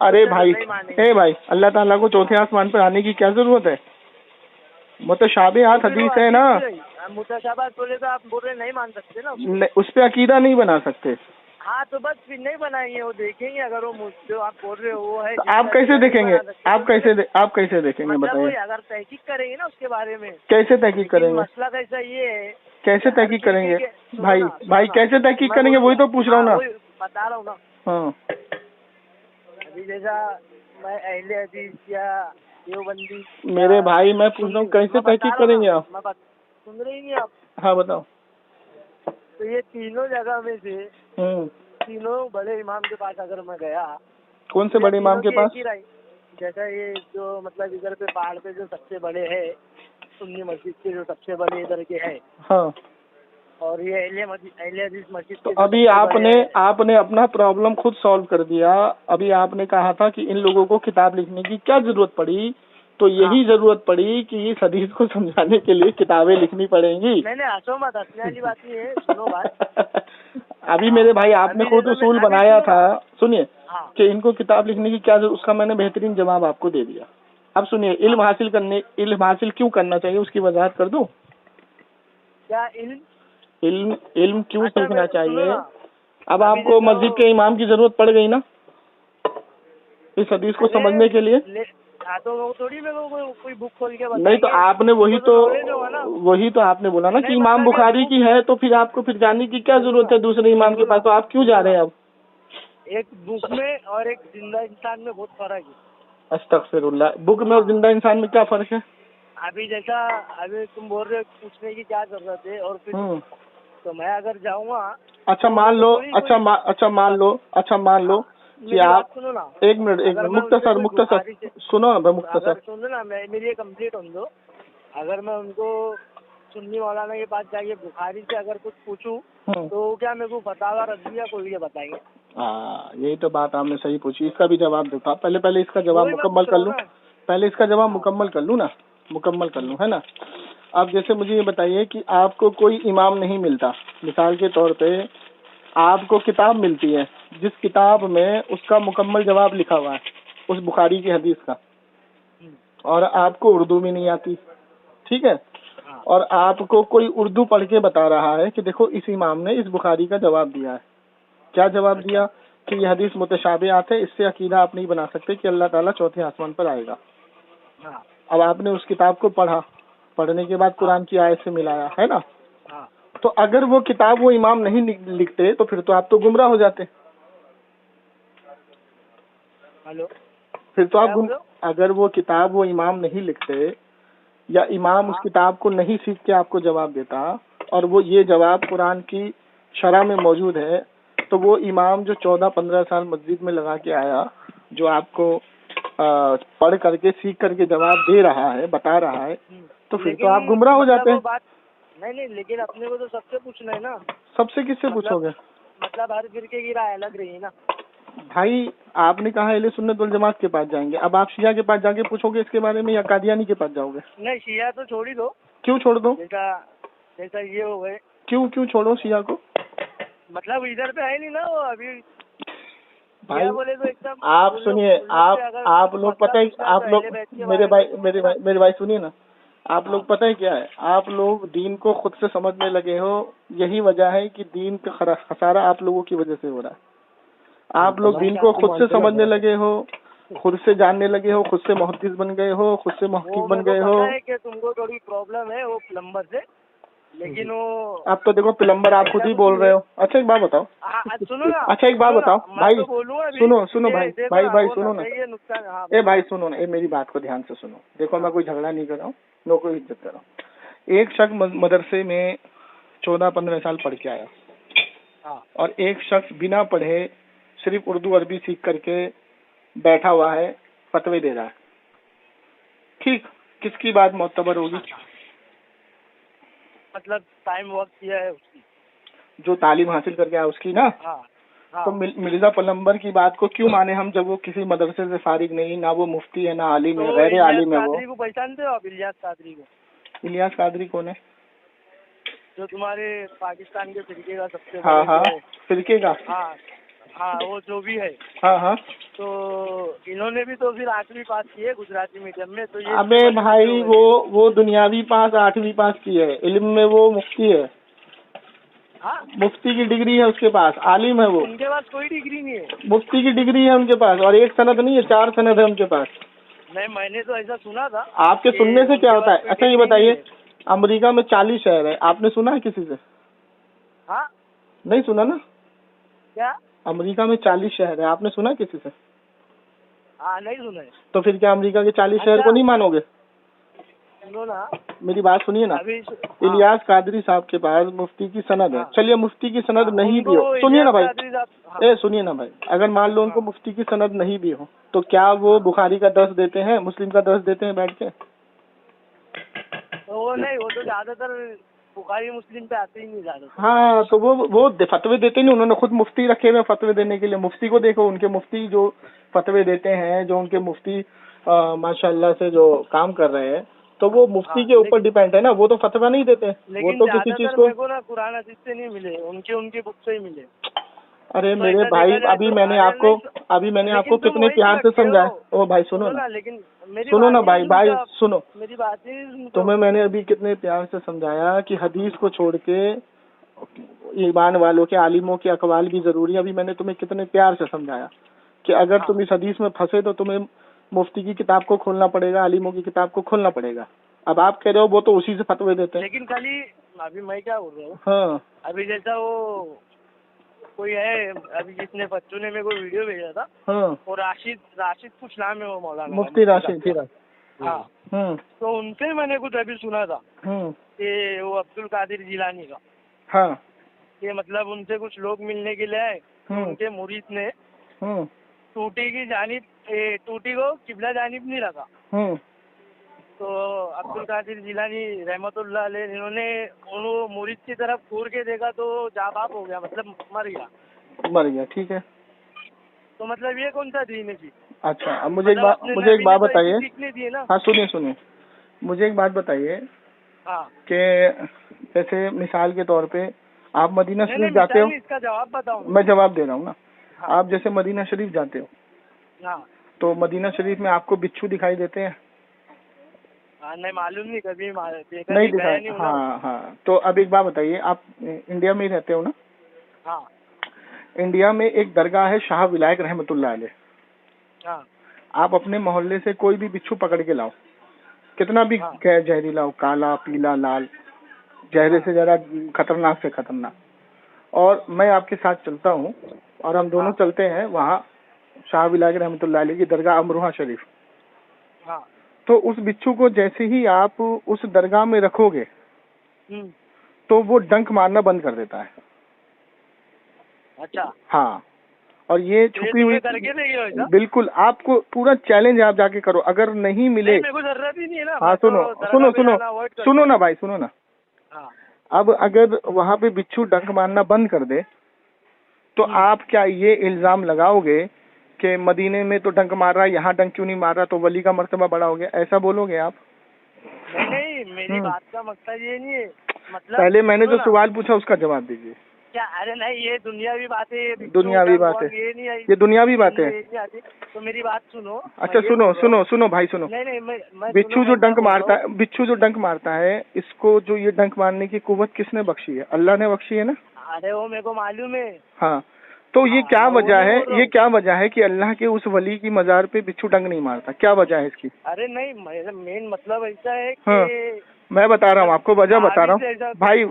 D: अरे भाई अल्लाह ताला को चौथे आसमान पर आने की क्या जरूरत है? मुतशाबिहात हदीस है ना।
B: मुतशाबिहात बोले तो आप बोल रहे नहीं मान सकते ना,
D: उस पे अकीदा नहीं बना सकते।
B: हाँ तो बस फिर नहीं बनाएंगे, वो देखेंगे अगर वो जो आप बोल रहे हो वो है।
D: तो आप कैसे देखेंगे? आप कैसे देखेंगे बताइए?
B: अगर तहकीक करेंगे ना उसके बारे में।
D: कैसे तहकीक करेंगे?
B: मसला कैसा ये है,
D: कैसे तहकीक करेंगे भाई कैसे तहकीक करेंगे? वही तो पूछ रहा हूँ ना,
B: बता रहा हूँ ना।
D: हाँ
B: अभी जैसा मैं अहले हदीस या देवबंदी,
D: मेरे भाई मैं पूछ रहा हूँ कैसे तहकीक करेंगे आप?
B: सुन रही नहीं आप?
D: हाँ बताओ।
B: तो ये तीनों जगह में से तीनों बड़े इमाम के पास अगर मैं गया,
D: कौन से बड़े इमाम के पास?
B: जैसा ये जो मतलब इधर पे पहाड़ पे जो सबसे बड़े है सुन्नी मस्जिद के, जो सबसे बड़े इधर के है,
D: हाँ,
B: और ये अहले हदीस मस्जिद।
D: तो अभी आपने अपना प्रॉब्लम खुद सॉल्व कर दिया। अभी आपने कहा था कि इन लोगों को किताब लिखने की क्या जरूरत पड़ी, तो यही जरूरत पड़ी कि इस हदीस को समझाने के लिए किताबें लिखनी पड़ेंगी।
B: मैंने हंसो मत, हंसने वाली बात नहीं है, सुनो बात।
D: अभी मेरे भाई आपने खुद उसूल बनाया था, सुनिए, कि इनको किताब लिखने की क्या जरूरत, उसका मैंने बेहतरीन जवाब आपको दे दिया। अब सुनिए, इल्म हासिल क्यों करना चाहिए उसकी वजाहत कर दूं?
B: क्या
D: इल्म क्यों सीखना चाहिए? अब आपको मस्जिद के इमाम की जरूरत पड़ गई ना, इस हदीस को समझने के लिए?
B: हाँ, तो वो थोड़ी मेरे को कोई बुक खोल के
D: नहीं तो आपने वही तो आपने बोला ना कि इमाम बुखारी की है, तो फिर आपको फिर जाने की क्या जरूरत है दूसरे इमाम के पास? तो आप क्यों जा रहे हैं अब?
B: एक बुक में और एक जिंदा इंसान में बहुत फर्क है।
D: अस्तगफिरुल्लाह, बुक में और जिंदा इंसान में क्या फर्क है?
B: अभी जैसा अभी तुम बोल रहे हो पूछने की क्या जरूरत है, और फिर तो मैं अगर जाऊँगा।
D: अच्छा मान लो कि आप
B: सुनो ना,
D: एक मिनट मुख्तसर सुनो ना भाई, मुख्तसर
B: सुनो ना, मेरी ये कंप्लीट होने दो। अगर मैं उनको सुन्नी मौलाना के पास जाके बुखारी से अगर कुछ पूछूं तो क्या मेरे को फतावा रज़विया खोल के बताएंगे?
D: हाँ, यही तो बात आपने सही पूछी। इसका भी जवाब देता, पहले इसका जवाब मुकम्मल कर लूँ, पहले इसका जवाब मुकम्मल कर लूँ है ना। अब जैसे मुझे ये बताइए कि आपको कोई इमाम नहीं मिलता, मिसाल के तौर पे आपको किताब मिलती है जिस किताब में उसका मुकम्मल जवाब लिखा हुआ है उस बुखारी की हदीस का, और आपको उर्दू में नहीं आती, ठीक है, और आपको कोई उर्दू पढ़ के बता रहा है कि देखो इस इमाम ने इस बुखारी का जवाब दिया है। क्या जवाब दिया? कि यह हदीस मुतशाबिहात है, इससे अकीदा आप नहीं बना सकते कि अल्लाह ताला चौथे आसमान पर आएगा। अब आपने उस किताब को पढ़ा, पढ़ने के बाद कुरान की आयत से मिलाया, है ना। तो अगर वो किताब वो इमाम नहीं लिखते तो फिर तो आप तो गुमराह हो जाते।
B: हेलो,
D: फिर तो आप अगर वो किताब वो इमाम नहीं लिखते या इमाम उस किताब को नहीं सीख के आपको जवाब देता और वो ये जवाब कुरान की शरह में मौजूद है, तो वो इमाम जो 14-15 साल मस्जिद में लगा के आया, जो आपको पढ़ करके सीख करके जवाब दे रहा है, बता रहा है, तो फिर तो आप गुमराह हो जाते हैं।
B: नहीं, लेकिन अपने को तो सबसे पूछना है ना।
D: सबसे किससे पूछोगे?
B: मतलब हर फिरके की राय अलग रही ना
D: भाई। आपने कहा अहले सुन्नत वल जमात के पास जाएंगे, अब आप शिया के पास जाके पूछोगे इसके बारे में या कादियानी के पास जाओगे?
B: नहीं, शिया तो छोड़ ही दो। क्यों
D: छोड़ दो?
B: जैसा ये हो गए। क्यों
D: छोड़ो शिया को?
B: मतलब इधर पे है नहीं ना वो अभी।
D: भाई
B: बोले तो एकदम
D: आप सुनिए, आप लोग पता है, आप लोग मेरे भाई सुनिए ना, आप लोग पता है क्या है, आप लोग दीन को खुद से समझने लगे हो, यही वजह है कि दीन का खसारा आप लोगों की वजह से हो रहा है। आप लोग दीन को खुद से समझने लगे हो, खुद से जानने लगे हो, खुद से मुहद्दिस बन गए हो, खुद से मुहक्किक बन गए हो।
B: कि तुमको थोड़ी प्रॉब्लम है वो प्लम्बर से, लेकिन वो
D: अब तो देखो प्लम्बर आप खुद ही बोल रहे हो। अच्छा एक बात बताओ,
B: सुनो ना,
D: अच्छा एक बात बताओ भाई, सुनो भाई सुनो ना, ए भाई सुनो ना, मेरी बात को ध्यान से सुनो। देखो मैं कोई झगड़ा नहीं कर रहा हूँ, मैं कोई इज्जत कर रहा हूँ। एक शख्स मदरसे में 14-15 साल पढ़ के आया और एक शख्स बिना पढ़े सिर्फ उर्दू अरबी सीख करके बैठा हुआ है, फतवे दे रहा है। ठीक, किसकी बात मोतबर होगी?
B: मतलब टाइम वर्क किया है उसकी, जो
D: तालीम हासिल करके आया उसकी ना। तो मिर्जा प्लम्बर की बात को क्यों माने हम, जब वो किसी मदरसे से फारिग नहीं, ना वो मुफ्ती है, ना आलिम है, गैर आलिम है। वो
B: पहचानते हो आप इलियास कादरी को?
D: इलियास कादरी कौन है?
B: जो तुम्हारे पाकिस्तान के फिरके का सबसे
D: फिरके का
B: वो जो भी है। तो इन्होंने भी तो फिर 8वीं पास की है गुजराती मीडियम में। तो ये
D: अबे भाई वो दुनियावी पास 8वीं पास की है, इल्म में वो मुफ्ती है। मुफ्ती की डिग्री है उसके पास, आलिम है वो।
B: उनके पास कोई डिग्री नहीं है,
D: मुफ्ती की डिग्री है उनके पास, और एक सनद नहीं है, 4 सनद है उनके पास।
B: नहीं, मैंने तो ऐसा सुना था।
D: आपके सुनने से क्या होता है? अच्छा ये बताइए, अमेरिका में 40 शहर है, आपने सुना है किसी से? नहीं सुना ना?
B: क्या?
D: अमेरिका में 40 शहर है, आपने सुना किसी से?
B: नहीं सुना है।
D: तो फिर क्या अमेरिका के 40 शहर को नहीं मानोगे?
B: सुनो ना,
D: मेरी बात सुनिए ना। इलियास कादरी साहब के पास मुफ्ती की सनद है। चलिए मुफ्ती की सनद नहीं भी हो, सुनिए ना भाई, सुनिए ना भाई, अगर मान लो उनको मुफ्ती की सनद नहीं भी हो, तो क्या वो बुखारी का दर्स देते हैं, मुस्लिम का दर्स देते हैं बैठ के?
B: वो नहीं, वो तो ज्यादातर बुखारी मुस्लिम पे आते ही नहीं ज्यादा।
D: हाँ, तो वो फतवे देते नहीं, उन्होंने खुद मुफ्ती रखे हुए फतवे देने के लिए। मुफ्ती को देखो, उनके मुफ्ती जो फतवे देते हैं, जो उनके मुफ्ती माशाल्लाह से जो काम कर रहे हैं, तो वो मुफ्ती के ऊपर डिपेंड है ना, वो तो फतवा नहीं देते। वो तो किसी चीज को
B: ना कुरान हदीस से नहीं मिले, उनकी बुक से ही मिले।
D: अरे मेरे भाई, अभी मैंने आपको कितने प्यार से समझाया। ओ भाई सुनो ना, सुनो ना भाई सुनो,
B: मेरी बात
D: तुम्हें मैंने अभी कितने प्यार से समझाया कि हदीस को छोड़ के ईमान वालों के आलिमों के अकवाल भी जरूरी है। अभी मैंने तुम्हें कितने प्यार से समझाया, कि अगर तुम इस हदीस में फंसे तो तुम्हें मुफ्ती की किताब को खोलना पड़ेगा, आलिमों की किताब को खोलना पड़ेगा। अब आप कह रहे हो वो तो उसी से फतवे देते हैं।
B: लेकिन खाली अभी मैं क्या बोल रहा हूँ,
D: हाँ
B: अभी जैसा वो कोई है, अभी जिसने बच्चों ने मेरे को वीडियो भेजा था,
D: हाँ
B: और राशिद कुछ नाम है वो मौलाना,
D: मुफ्ती राशिद।
B: हाँ, तो उनसे मैंने कुछ अभी सुना था कि वो अब्दुल कादिर जिलानी का,
D: हाँ
B: कि मतलब उनसे कुछ लोग मिलने के लिए आए, तो उनके मुरीद ने टूटी को किबला जानिब नहीं रखा। तो अब्दुल कादिर जिलानी रहमतुल्लाह अलैह इन्होंने उन मुरीद की तरफ घूर के देखा तो जाबाब हो गया, मतलब मर गया।
D: ठीक है।
B: तो मतलब ये कौन सा दीन है जी?
D: अच्छा, अब मुझे एक बात बताइए।
B: सीखने दिए ना।
D: हाँ सुनिए, मुझे एक बात बताइए
B: हाँ,
D: कि जैसे मिसाल के तौर पे आप मदीना शरीफ जाते हो।
B: इसका जवाब बताओ।
D: मैं जवाब दे रहा हूँ ना।
B: हाँ।
D: आप जैसे मदीना शरीफ जाते हो,
B: हाँ,
D: तो मदीना शरीफ में आपको बिच्छू दिखाई देते हैं?
B: नहीं मालूम, नहीं कभी देखा
D: नहीं दिखाई। हाँ, तो अब एक बात बताइए, आप इंडिया में ही रहते हो ना?
B: हाँ।
D: इंडिया में एक दरगाह है शाह विलायक रहमतुल्लाह अलैह।
B: हाँ।
D: आप अपने मोहल्ले से कोई भी बिच्छू पकड़ के लाओ, कितना भी जहरीला हो, काला पीला लाल, जहरे से ज्यादा खतरनाक से खतरनाक, और मैं आपके साथ चलता हूँ और हम दोनों चलते हैं वहाँ शाह विलायक रहमतुल्लाह अलैह की दरगाह अमरोहा शरीफ।
B: हाँ।
D: तो उस बिच्छू को जैसे ही आप उस दरगाह में रखोगे तो वो डंक मारना बंद कर देता है।
B: अच्छा।
D: हाँ, और ये छुपी हुई
B: करके देंगे?
D: बिल्कुल, आपको पूरा चैलेंज, आप जाके करो, अगर नहीं मिले।
B: मेरे को जरूरत ही नहीं है ना।
D: हाँ सुनो ना भाई, सुनो ना।
B: हाँ।
D: अब अगर वहाँ पे बिच्छू डंक मारना बंद कर दे तो आप क्या ये इल्जाम लगाओगे कि मदीने में तो डंक मार रहा है, यहाँ डंक क्यों नहीं मार रहा, तो वली का मर्तबा बढ़ा हो गया, ऐसा बोलोगे आप?
B: नहीं, मेरी बात का मकसद ये नहीं है। मतलब
D: पहले मैंने जो सवाल पूछा उसका जवाब दीजिए।
B: क्या? अरे नहीं, ये दुनियावी बात है।
D: दुनियावी बात है, ये दुनियावी बात है।
B: तो मेरी बात सुनो।
D: अच्छा सुनो भाई, सुनो।
B: नहीं,
D: बिच्छू जो डंक मारता है, इसको जो ये डंक मारने की कुव्वत किसने बख्शी है? अल्लाह ने बख्शी है ना।
B: अरे वो मेरे को मालूम है।
D: हाँ, तो ये क्या वजह है कि अल्लाह के उस वली की मजार पे बिच्छू डंक नहीं मारता? क्या वजह है इसकी?
B: अरे नहीं, मेन मतलब ऐसा है कि
D: मैं बता रहा हूँ आपको, वजह बता रहा हूँ भाई,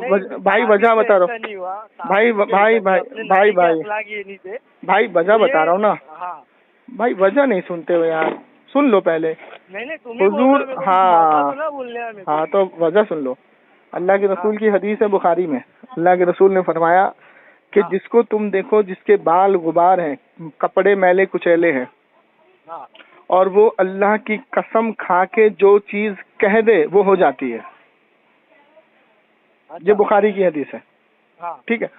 D: वजह बता रहा हूँ भाई, वजह बता रहा हूँ ना भाई, वजह नहीं सुनते हो यार, सुन लो पहले। हुजूर, हाँ तो वजह सुन लो। अल्लाह के रसूल की हदीस है बुखारी में, अल्लाह के रसूल ने फरमाया कि जिसको तुम देखो जिसके बाल गुबार हैं, कपड़े मैले कुचैले हैं, और वो अल्लाह की कसम खा के जो चीज कह दे वो हो जाती है। ये बुखारी की हदीस है। ठीक है,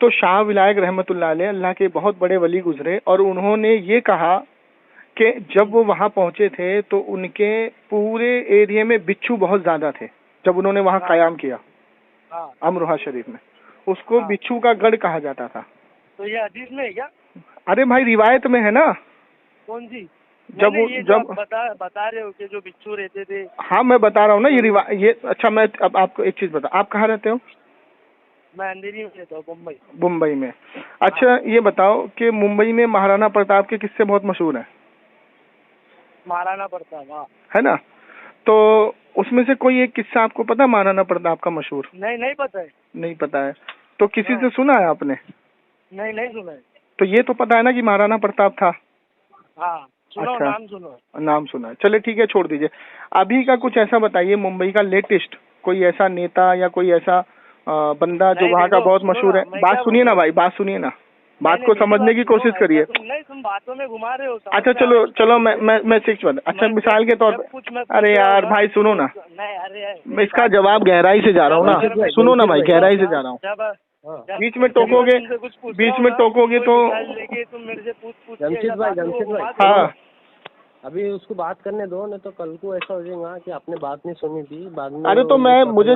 D: तो शाह विलायक रहमतुल्लाह अलैह अल्लाह के बहुत बड़े वली गुजरे, और उन्होंने ये कहा कि जब वो वहां पहुंचे थे तो उनके पूरे एरिया में बिच्छू बहुत ज्यादा थे। जब उन्होंने वहां कयाम किया अमरोहा शरीफ में, उसको बिच्छू का गढ़ कहा जाता था।
B: तो ये हदीस में है क्या?
D: अरे भाई रिवायत में है ना।
B: कौन सी?
D: जब
B: बता रहे हो कि जो बिच्छू रहते थे।
D: हाँ मैं बता रहा हूँ ना ये। अच्छा, मैं अब आपको एक चीज बता, आप कहाँ रहते हो?
B: मैं अंधेरी में रहता हूँ,
D: मुंबई में। अच्छा ये बताओ कि मुंबई में महाराणा प्रताप के किस्से बहुत मशहूर हैं।
B: महाराणा प्रताप,
D: है ना? तो उसमें से कोई एक किस्सा आपको पता महाराणा प्रताप का मशहूर?
B: नहीं पता है।
D: नहीं पता है? तो किसी से सुना है आपने?
B: नहीं सुना है।
D: तो ये तो पता है ना कि महाराणा प्रताप था।
B: हाँ सुनो।
D: अच्छा,
B: नाम
D: सुना है। चले ठीक है, छोड़ दीजिए। अभी का कुछ ऐसा बताइए मुंबई का लेटेस्ट, कोई ऐसा नेता या कोई ऐसा बंदा जो वहाँ का बहुत मशहूर है। बात सुनिए ना भाई, बात सुनिए ना, बात को समझने की कोशिश करिए।
B: तुम बातों में घुमा रहे हो।
D: अच्छा चलो मैं सिक्स बता। अच्छा मिसाल के तौर पर, अरे यार भाई सुनो ना, मैं इसका जवाब गहराई से जा रहा हूँ ना, सुनो ना भाई, गहराई से जा रहा हूँ। बीच में टोकोगे तो
B: तुम मेरे से पूछ
C: जमशेद भाई
D: हाँ,
C: अभी उसको बात करने दो, नहीं तो कल को ऐसा हो जाएगा कि आपने बात नहीं सुनी थी बाद में।
D: अरे तो मुझे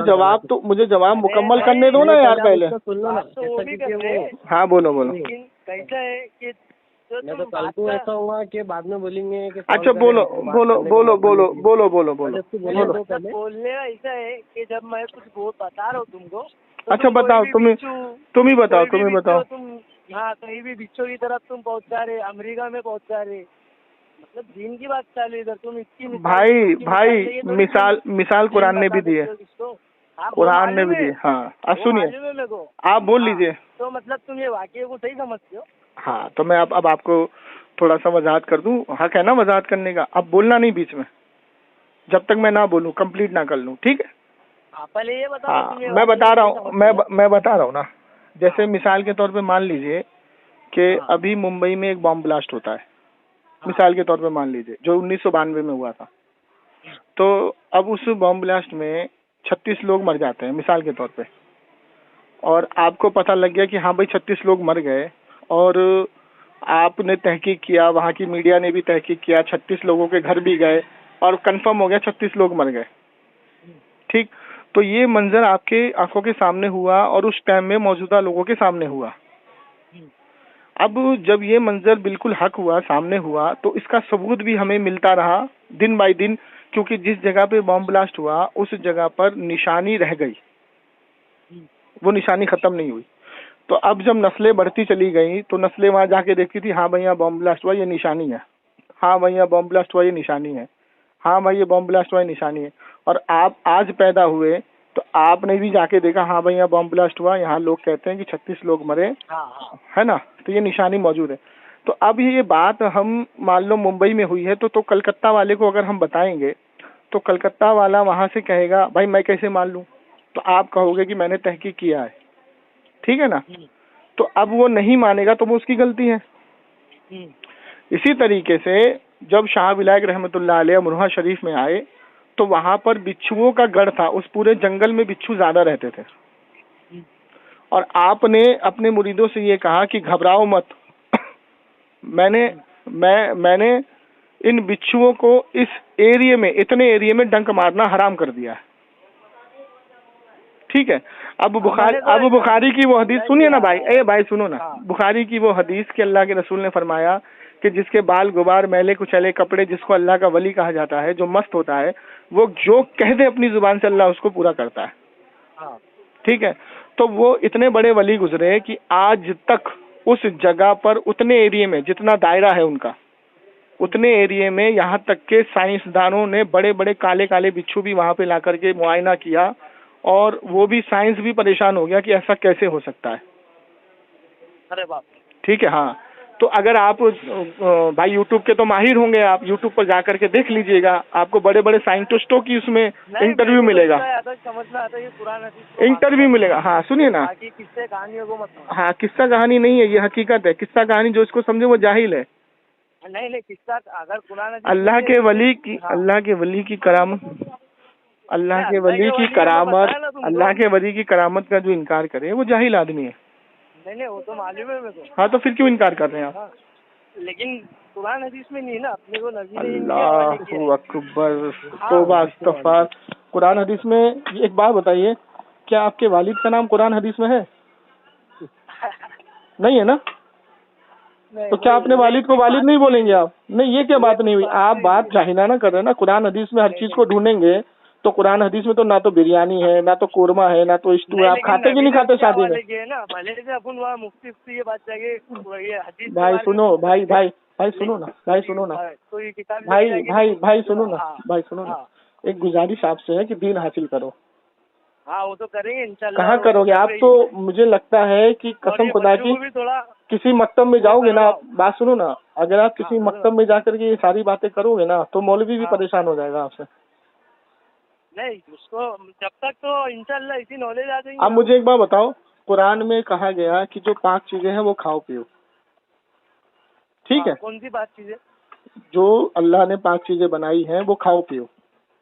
D: जवाब मुकम्मल करने दो ना यार पहले।
C: सुन लो ना।
D: हाँ बोलो।
B: कैसा है कि
C: मैं तो कल को ऐसा होगा कि बाद में बोलेंगे कि
D: अच्छा बोलो।
B: बोलने ऐसा है कि जब मैं कुछ बता रहा हूँ तुमको,
D: अच्छा बताओ, तुम ही बताओ।
B: तुम हाँ कहीं भी बिच्छों की तरफ तुम पहुंच जा रहे, अमेरिका में पहुंच जा रहे, मतलब दीन की बात चालू है इधर। तुम इसकी
D: मिसाल कुरान ने भी दी है, कुरान ने भी दी है। हाँ अब सुनिए,
B: मेरे को
D: आप बोल लीजिए।
B: तो मतलब तुम ये वाक्य को सही समझते हो?
D: हाँ तो मैं अब आपको थोड़ा सा वजाहत कर दूं। हक है ना वजाहत करने का, अब बोलना नहीं बीच में, जब तक मैं ना बोलूं, कंप्लीट ना कर लूं, ठीक है?
B: पहले ये बताओ।
D: हाँ मैं बता रहा हूँ, मैं बता रहा हूँ ना। जैसे मिसाल के तौर पे मान लीजिए कि अभी मुंबई में एक बॉम्ब ब्लास्ट होता है, मिसाल के तौर पे मान लीजिए, जो 1992 में हुआ था। तो अब उस बॉम्ब ब्लास्ट में 36 लोग मर जाते हैं मिसाल के तौर पे, और आपको पता लग गया कि हाँ भाई 36 लोग मर गए, और आपने तहकीक किया, वहाँ की मीडिया ने भी तहकीक किया, 36 लोगों के घर भी गए और कंफर्म हो गया 36 लोग मर गए, ठीक। तो ये मंजर आपके आंखों के सामने हुआ और उस टाइम में मौजूदा लोगों के सामने हुआ। अब जब ये मंजर बिल्कुल हक हुआ, सामने हुआ, तो इसका सबूत भी हमें मिलता रहा दिन बाय दिन, क्योंकि जिस जगह पे बॉम्ब ब्लास्ट हुआ उस जगह पर निशानी रह गई, वो निशानी खत्म नहीं हुई। तो अब जब नस्लें बढ़ती चली गई तो नस्लें वहां जाके देखती थी, हाँ भैया बॉम्ब ब्लास्ट हुआ, ये निशानी है, हाँ भैया बॉम्ब ब्लास्ट हुआ, ये निशानी है, हाँ भाई ये बॉम्ब ब्लास्ट हुआ, ये निशानी है। और आप आज पैदा हुए तो आपने भी जाके देखा, हाँ भैया बॉम्ब ब्लास्ट हुआ, यहाँ लोग कहते हैं कि 36 लोग मरे, है ना, तो ये निशानी मौजूद है। तो अब ये बात हम मान लो मुंबई में हुई है, तो कलकत्ता वाले को अगर हम बताएंगे तो कलकत्ता वाला वहां से कहेगा भाई मैं कैसे मान लूं, तो आप कहोगे कि मैंने तहकीक किया है, ठीक है ना। तो अब वो नहीं मानेगा तो वो उसकी गलती है। इसी तरीके से जब शाह विलायक रहमतुल्लाह अलैह अमरोहा शरीफ में आए तो वहां पर बिच्छुओं का गढ़ था, उस पूरे जंगल में बिच्छू ज्यादा रहते थे, और आपने अपने मुरीदों से ये कहा कि घबराओ मत, मैंने इन बिच्छुओं को इस एरिया में, इतने एरिया में डंक मारना हराम कर दिया है, ठीक है। अब बुखारी की वो हदीस सुनिए ना भाई, भाई सुनो ना, बुखारी की वो हदीस कि अल्लाह के रसूल ने फरमाया कि जिसके बाल गुबार मैले कुचले कपड़े, जिसको अल्लाह का वली कहा जाता है, जो मस्त होता है, वो जो कह दे अपनी जुबान से अल्लाह उसको पूरा करता है, ठीक है। तो वो इतने बड़े वली गुजरे कि आज तक उस जगह पर, उतने एरिया में, जितना दायरा है उनका, उतने एरिया में यहाँ तक के साइंसदानों ने बड़े बड़े काले काले बिच्छू भी वहां पे ला करके मुआयना किया, और वो भी साइंस भी परेशान हो गया कि ऐसा कैसे हो सकता है।
B: अरे बाप, ठीक
D: है। हाँ तो अगर आप भाई यूट्यूब के तो माहिर होंगे, आप यूट्यूब पर जाकर के देख लीजिएगा, आपको बड़े बड़े साइंटिस्टों की उसमें इंटरव्यू मिलेगा,
B: समझना आता है पुराना
D: इंटरव्यू मिलेगा। हाँ सुनिए ना,
B: किस्से कहानियों को मत,
D: हाँ किस्सा कहानी नहीं है, ये हकीकत है। किस्सा कहानी जो इसको समझे वो जाहिल है।
B: नहीं किस्सा, अगर पुराना
D: अल्लाह के वली की, अल्लाह के वली की करामत, अल्लाह के वली की करामत, अल्लाह के वली की करामत का जो इनकार करे वो जाहिल आदमी है।
B: नहीं वो तो मालूम है मेरे को।
D: हाँ तो फिर क्यों इनकार कर रहे हैं आप?
B: लेकिन कुरान हदीस में नहीं ना, अपने को नबी ने
D: अल्लाहु अकबर, तौबा इस्तगफार। कुरान हदीस में एक बात बताइए, क्या आपके वालिद का नाम कुरान हदीस में है? नहीं है ना? तो क्या अपने वालिद को वालिद नहीं बोलेंगे आप? नहीं, ये क्या बात नहीं हुई, आप बात जाहिलाना कर रहे हैं ना। कुरान हदीस में हर चीज को ढूंढेंगे तो कुरान हदीस में तो ना तो बिरयानी है, ना तो कोरमा है, ना तो स्टू है। आप खाते कि नहीं खाते शादी में? भाई सुनो, भाई सुनो ना, भाई सुनो ना, भाई सुनो ना, भाई सुनो ना, एक गुजारिश आपसे है कि दीन हासिल करो।
B: हाँ वो तो करेंगे इंशाल्लाह।
D: कहाँ करोगे आप? तो मुझे लगता है कि कसम खुदा की किसी मकतब में जाओगे ना, बात सुनो ना, अगर आप किसी मकतब में जाकर के ये सारी बातें करोगे ना तो मौलवी भी परेशान हो जाएगा आपसे।
B: नहीं उसको जब तक तो इंशाल्लाह इसी नॉलेज आ जाएगी।
D: अब मुझे एक बात बताओ, कुरान में कहा गया कि जो 5 चीजें हैं वो खाओ पियो, ठीक है?
B: कौन सी 5 चीजें? जो
D: अल्लाह ने 5 चीजें बनाई हैं वो खाओ पियो।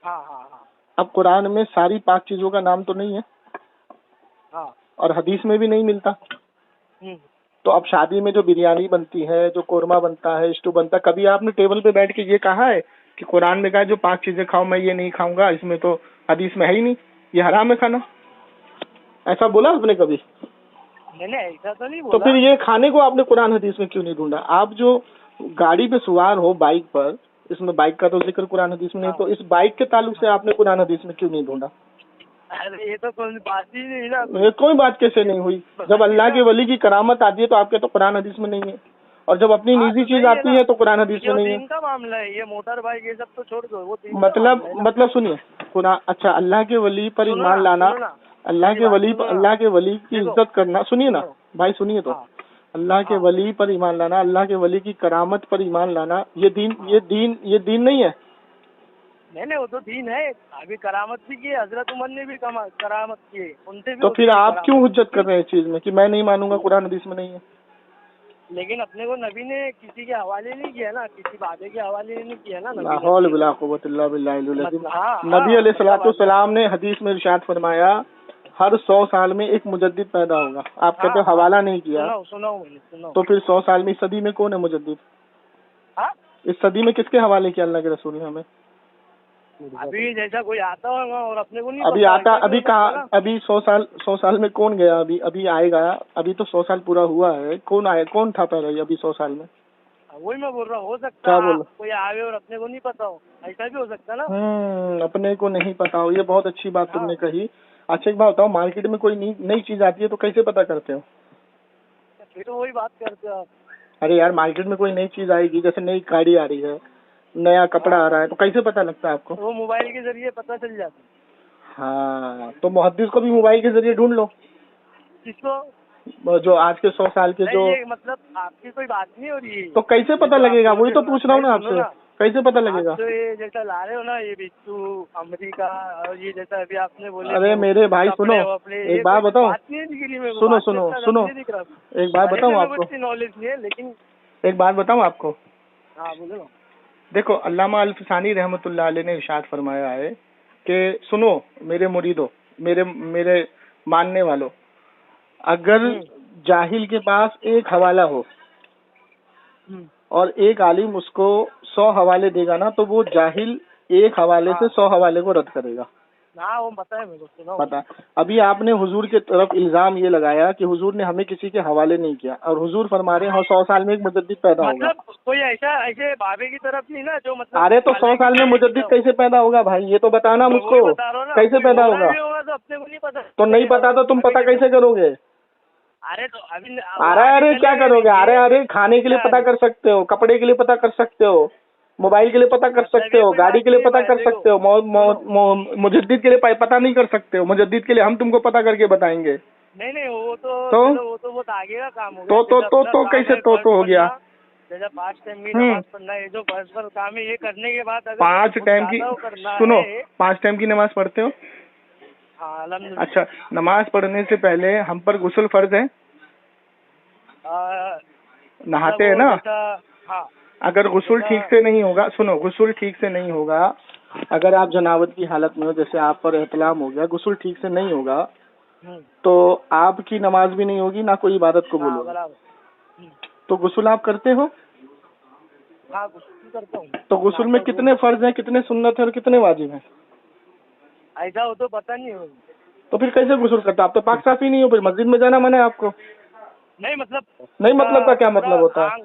B: हाँ।
D: अब कुरान में सारी 5 चीजों का नाम तो नहीं है, और हदीस में भी नहीं मिलता। तो अब शादी में जो बिरयानी बनती है, जो कोरमा बनता है, स्टू बनता है, कभी आपने टेबल पे बैठ के ये कहा है कि कुरान में कहा जो 5 चीजें खाओ, मैं ये नहीं खाऊंगा, इसमें तो हदीस में है ही नहीं, ये हराम है खाना? ऐसा बोला आपने कभी?
B: मैंने ऐसा तो नहीं बोला।
D: तो फिर ये खाने को आपने कुरान हदीस में क्यों नहीं ढूंढा? आप जो गाड़ी पे सवार हो, बाइक पर, इसमें बाइक का तो जिक्र कुरान हदीस में नहीं, तो इस बाइक के ताल्लुक से आपने कुरान हदीस में क्यों नहीं ढूंढा?
B: अरे ये तो कोई बात ही नहीं ना।
D: ये कोई बात कैसे नहीं हुई? जब अल्लाह के वली की करामत आती है तो आपके तो कुरान हदीस में नहीं है, और जब अपनी निजी चीज आती है तो कुरान हदीस में नहीं है।
B: दीन का मामला है ये, मोटर बाइक ये सब तो छोड़ दो, वो दीन का मामला है ना।
D: मतलब सुनिए, कुरान, अच्छा अल्लाह के वली पर
B: सुनो
D: ईमान
B: ना,
D: लाना,
B: सुनो ना,
D: अल्लाह के वली
B: सुनो ना।
D: अल्लाह के वली की
B: देखो,
D: इज्जत करना, सुनिए ना
B: सुनो।
D: भाई, सुनिए तो,
B: हाँ।
D: अल्लाह के वली पर ईमान लाना, अल्लाह के वली की करामत पर ईमान लाना, ये दीन नहीं है।
B: नहीं वो तो दीन है। अभी करामत भी की है, हजरत उमर ने भी करामत की है, उनसे भी
D: तो
B: होती
D: फिर
B: है
D: आप
B: करामत।
D: क्यों हुज्जत कर रहे हैं इस चीज में कि मैं नहीं मानूंगा, कुरान हदीस में नहीं है?
B: लेकिन अपने को नबी ने किसी के हवाले नहीं किया ना, किसी वादे के हवाले नहीं किया ना नबी
D: ला
B: ने।
D: हौल वला कुव्वत इल्ला बिल्लाहिल अज़ीम।
B: मतलब, हाँ,
D: नबी
B: हाँ,
D: अलैहिस्सलाम ने हदीस में इरशाद फरमाया, हर 100 साल में एक मुजद्दिद पैदा होगा। आप कहते हो
B: हाँ,
D: हवाला नहीं किया,
B: सुनो।
D: तो फिर 100 साल में इस सदी में कौन है मुजद्दिद?
B: हाँ?
D: इस सदी में किसके हवाले किया अल्लाह के रसूल ने हमें?
B: अभी जैसा कोई आता होगा और अपने को नहीं
D: अभी
B: पता,
D: आता,
B: ऐसा भी
D: अभी
B: हो सकता है
D: कहाँ,
B: ना।
D: अभी 100 साल में कौन गया? अभी आएगा, अभी तो 100 साल पूरा हुआ है, कौन आया, कौन था पहले अभी 100 साल में?
B: वही मैं बोल रहा हूँ, हो सकता
D: क्या
B: है
D: बोल?
B: कोई आवे और अपने को नहीं पता हो, ऐसा भी हो सकता है ना।
D: अपने को नहीं पता हो, ये बहुत अच्छी बात तुमने कही। अच्छा एक बात बताओ, मार्केट में कोई नई चीज आती है तो कैसे पता करते हो?
B: फिर तो वही बात करते हो आप।
D: अरे यार, मार्केट में कोई नई चीज आएगी, जैसे नई गाड़ी आ रही है, नया कपड़ा आ रहा है, तो कैसे पता लगता है आपको?
B: वो मोबाइल के जरिए पता चल जाता है।
D: हाँ, तो मुहद्दिस को भी मोबाइल के जरिए ढूंढ लो।
B: किसको?
D: जो आज के 100 साल के जो,
B: ये मतलब आपकी कोई बात नहीं हो रही है।
D: तो कैसे पता लगेगा? वही तो पूछ रहा हूँ ना
B: सुनो
D: आपसे,
B: ना,
D: कैसे पता लगेगा?
B: आप तो ये जैसा ला रहे हो ना, ये बिच्छू अमेरिका और ये जैसा अभी आपने बोले,
D: अरे मेरे भाई सुनो, एक बात बताओ, सुनो सुनो सुनो, एक बात बताऊँ आपको,
B: नॉलेज नहीं है लेकिन।
D: एक बात बताऊँ आपको,
B: हाँ बोलो ना।
D: देखो अल्लामा अल्फसानी रहमतुल्लाह अलैह ने इरशाद फरमाया है कि सुनो मेरे मुरीदो, मेरे मानने वालों, अगर जाहिल के पास एक हवाला हो और एक आलिम उसको 100 हवाले देगा ना, तो वो जाहिल एक हवाले से 100 हवाले को रद्द करेगा।
B: हाँ वो पता है मेरे को, सुना
D: पता। अभी आपने हुजूर के तरफ इल्जाम ये लगाया कि हुजूर ने हमें किसी के हवाले नहीं किया, और हुजूर फरमा रहे हैं 100 साल में एक मुजद्दिद पैदा होगा।
B: मतलब कोई ऐसे बाबे की तरफ नहीं ना जो मतलब।
D: अरे तो 100 साल में मुजद्दिद कैसे पैदा होगा भाई, ये तो बताना मुझको, कैसे पैदा होगा?
B: तो अपने को नहीं पता।
D: तो नहीं पता तो तुम पता कैसे करोगे?
B: अरे तो अभी
D: अरे क्या करोगे? अरे खाने के लिए पता कर सकते हो, कपड़े के लिए पता कर सकते हो, मोबाइल के लिए पता कर सकते हो, गाड़ी के लिए पता कर सकते हो, मुजद्दिद के लिए पता नहीं कर सकते हो। मुजद्दिद के लिए हम तुमको पता करके बताएंगे।
B: नहीं वो तो वो तो बहुत आगे का काम हो गया।
D: तो कैसे तो हो गया?
B: जैसा 5 टाइम की नमाज पढ़ना है, जो पर्सनल काम है, ये करने के बाद अगर
D: 5 टाइम की, सुनो 5 टाइम की नमाज पढ़ते हो?
B: हाँ अल्हम्दुलिल्लाह।
D: अच्छा, नमाज पढ़ने से पहले हम पर गुस्ल फर्ज है? नहाते हैं ना?
B: हाँ।
D: अगर गुस्ल ठीक से नहीं होगा, सुनो, गुस्ल ठीक से नहीं होगा, अगर आप जनाबत की हालत में हो, जैसे आप पर एहतलाम हो गया, गुस्ल ठीक से नहीं होगा, तो आपकी नमाज भी नहीं होगी, ना कोई इबादत को बोलोगे। तो गुस्ल आप करते हो?
B: हाँ गुस्ल करता हूँ।
D: तो गुस्ल में कितने फर्ज हैं, कितने सुन्नत है और कितने वाजिब हैं?
B: ऐसा हो तो पता नहीं हो। तो
D: फिर कैसे गुस्ल करते? आप तो पाक साफी नहीं हो, फिर मस्जिद में जाना मना है आपको?
B: नहीं
D: मतलब का क्या मतलब होता है?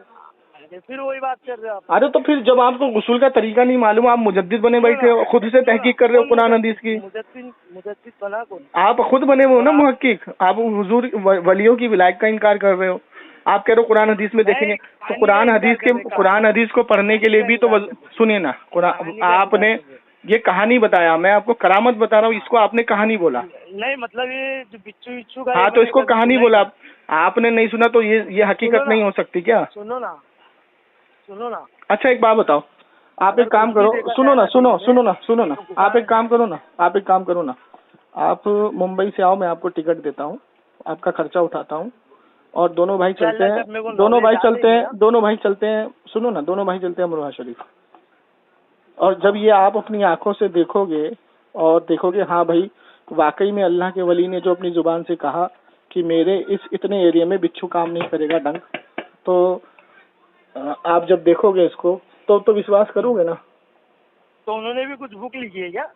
B: फिर वही बात कर रहे हो आप।
D: अरे तो फिर जब आपको गुस्ल का तरीका नहीं मालूम, आप मुजद्दिद बने बैठे हो, खुद से तहकीक कर रहे हो कुरान हदीस की।
B: मुजद्दिद बना कौन?
D: आप खुद बने हुए हो ना मुहक्किक, आप हुजूर वलियों की विलायत का इनकार कर रहे हो। आप कह रहे हो कुरान हदीस में देखेंगे, तो कुरान हदीस को पढ़ने के लिए भी तो सुनिए ना, आपने ये कहानी बताया, मैं आपको करामत बता रहा हूँ, इसको आपने कहानी बोला।
B: नहीं मतलब ये जो बिच्छू का,
D: हाँ तो इसको कहानी बोला, आपने नहीं सुना तो ये हकीकत नहीं हो सकती क्या? सुनो ना। अच्छा एक बात बताओ, आप एक काम करो, सुनो ना, आप एक काम करो ना, आप मुंबई से आओ, मैं आपको टिकट देता हूँ, आपका खर्चा उठाता हूँ, और दोनों भाई चलते हैं, सुनो ना, दोनों भाई चलते हैं अमरोहा शरीफ। और जब ये आप अपनी आंखों से देखोगे और देखोगे हाँ भाई वाकई में अल्लाह के वली ने जो अपनी जुबान से कहा कि मेरे इस इतने एरिया में बिच्छू काम नहीं करेगा डंक, तो आप जब देखोगे इसको तो विश्वास करोगे ना?
B: तो उन्होंने भी कुछ बुक लिखी है क्या?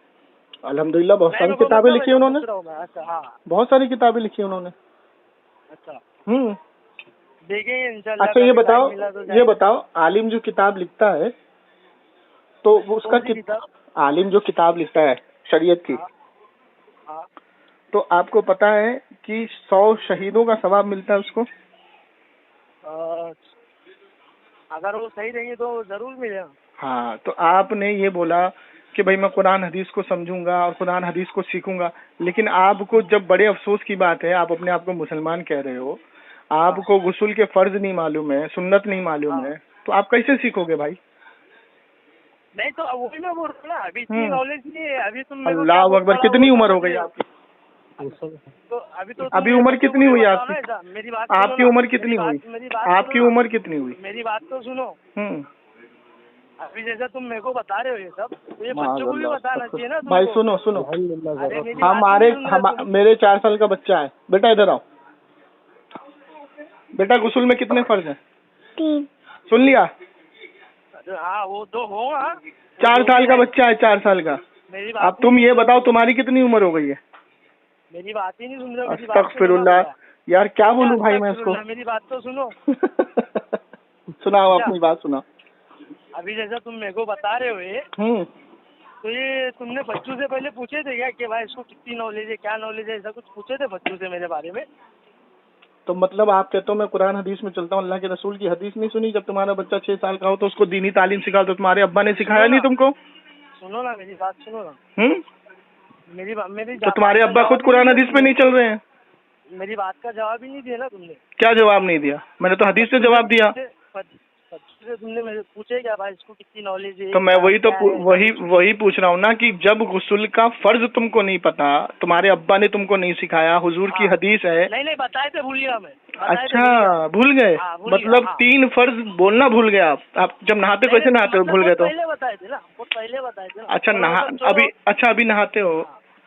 D: अल्हम्दुलिल्लाह बहुत सारी किताबें लिखी है उन्होंने। बहुत सारी किताबें लिखी है उन्होंने।
B: अच्छा
D: देखेंगे इंशाल्लाह। अच्छा ये बताओ आलिम जो किताब लिखता है तो उसका आलिम जो किताब लिखता है शरीयत की, तो आपको पता है कि 100 शहीदों का सवाब मिलता है उसको?
B: अगर वो सही रहेंगे तो जरूर मिलेगा।
D: हाँ, तो आपने ये बोला कि भाई मैं कुरान हदीस को समझूंगा और कुरान हदीस को सीखूंगा, लेकिन आपको जब बड़े अफसोस की बात है, आप अपने आप को मुसलमान कह रहे हो, आपको गुस्ल के फर्ज नहीं मालूम है, सुन्नत नहीं मालूम है, तो आप कैसे सीखोगे भाई?
B: नहीं तो वही मैं बोल रहा हूँ ना, अभी इतनी नॉलेज नहीं है। अभी तुम मेरे को
D: अल्लाह
B: क्या
D: अकबर,
B: बोल
D: कितनी
B: रहा हो,
D: उम्र हो
B: समझ
D: गई
B: रहे हो?
D: आपकी?
B: तो अभी तो
D: अभी
B: तुम
D: उम्र
B: बच्चों को
D: कितनी
B: भी
D: हुई
B: बताओ
D: आपकी?
B: ना ऐसा। मेरी बात सुनो
D: आपकी
B: ना,
D: उम्र कितनी हुई?
B: मेरी बात
D: आपकी
B: सुनो ना।
D: उम्र कितनी हुई?
B: मेरी बात तो सुनो।
D: हम्म।
B: अभी जैसा तुम मेरे को बता रहे हो ये सब, तो ये बच्चों को भी बताना चाहिए ना
D: भाई
B: तुमको।
D: सुनो सुनो,
B: अरे मेरी बात
D: हमारे
B: नहीं सुन रहे तुम।
D: मेरे 4 साल का बच्चा है। बेटा इधर आओ। बेटा गुस्ल में कितने फर्ज हैं?
E: 3।
D: सुन लिया?
B: हाँ वो तो होगा।
D: 4 साल का बच्चा है, 4 साल का।
B: मेरी
D: अब
B: बात
D: तुम ये बताओ तुम्हारी कितनी उम्र हो गई है?
B: मेरी बात ही नहीं सुन रहे हो। मेरी बात सुनो ना
D: अस्तगफिरुल्लाह,
B: भैया।
D: यार क्या बोलूं भाई मैं इसको?
B: मेरी बात तो सुनो।
D: सुनाओ अपनी बात सुनाओ।
B: अभी जैसा तुम मेरे को बता रहे हो ये, तो ये तुमने बच्चों से पहले पूछे थे क्या कि भाई इसको कितनी नॉलेज है, क्या नॉलेज है? ऐसा कुछ पूछे थे बच्चों से मेरे बारे में?
D: तो मतलब आप कहते हो मैं कुरान हदीस में चलता हूँ, अल्लाह के रसूल की हदीस नहीं सुनी? जब तुम्हारा बच्चा 6 साल का हो तो उसको दीनी तालीम सिखाओ, तो तुम्हारे अब्बा ने सिखाया नहीं तुमको?
B: सुनो ना, मेरी बात सुनो ना। मेरी
D: तो तुम्हारे अब्बा खुद कुरान हदीस पे नहीं चल रहे हैं?
B: मेरी बात का जवाब ही नहीं दिया ना तुमने।
D: क्या जवाब नहीं दिया? मैंने तो हदीस से जवाब दिया।
B: बच्चों से तुमने मेरे पूछे क्या भाई इसको कितनी नॉलेज है?
D: तो मैं वही तो
B: क्या है?
D: वही पूछ रहा हूँ ना कि जब गुस्ल का फर्ज तुमको नहीं पता, तुम्हारे अब्बा ने तुमको नहीं सिखाया, हुजूर की हदीस है।
B: नहीं बताए थे, भूल गया मैं।
D: अच्छा भूल गए? मतलब 3 फर्ज बोलना भूल गए आप जब नहाते कैसे नहाते हो? भूल गए तो?
B: पहले बताए थे ना, वो पहले बताए थे ना।
D: अच्छा अभी नहाते हो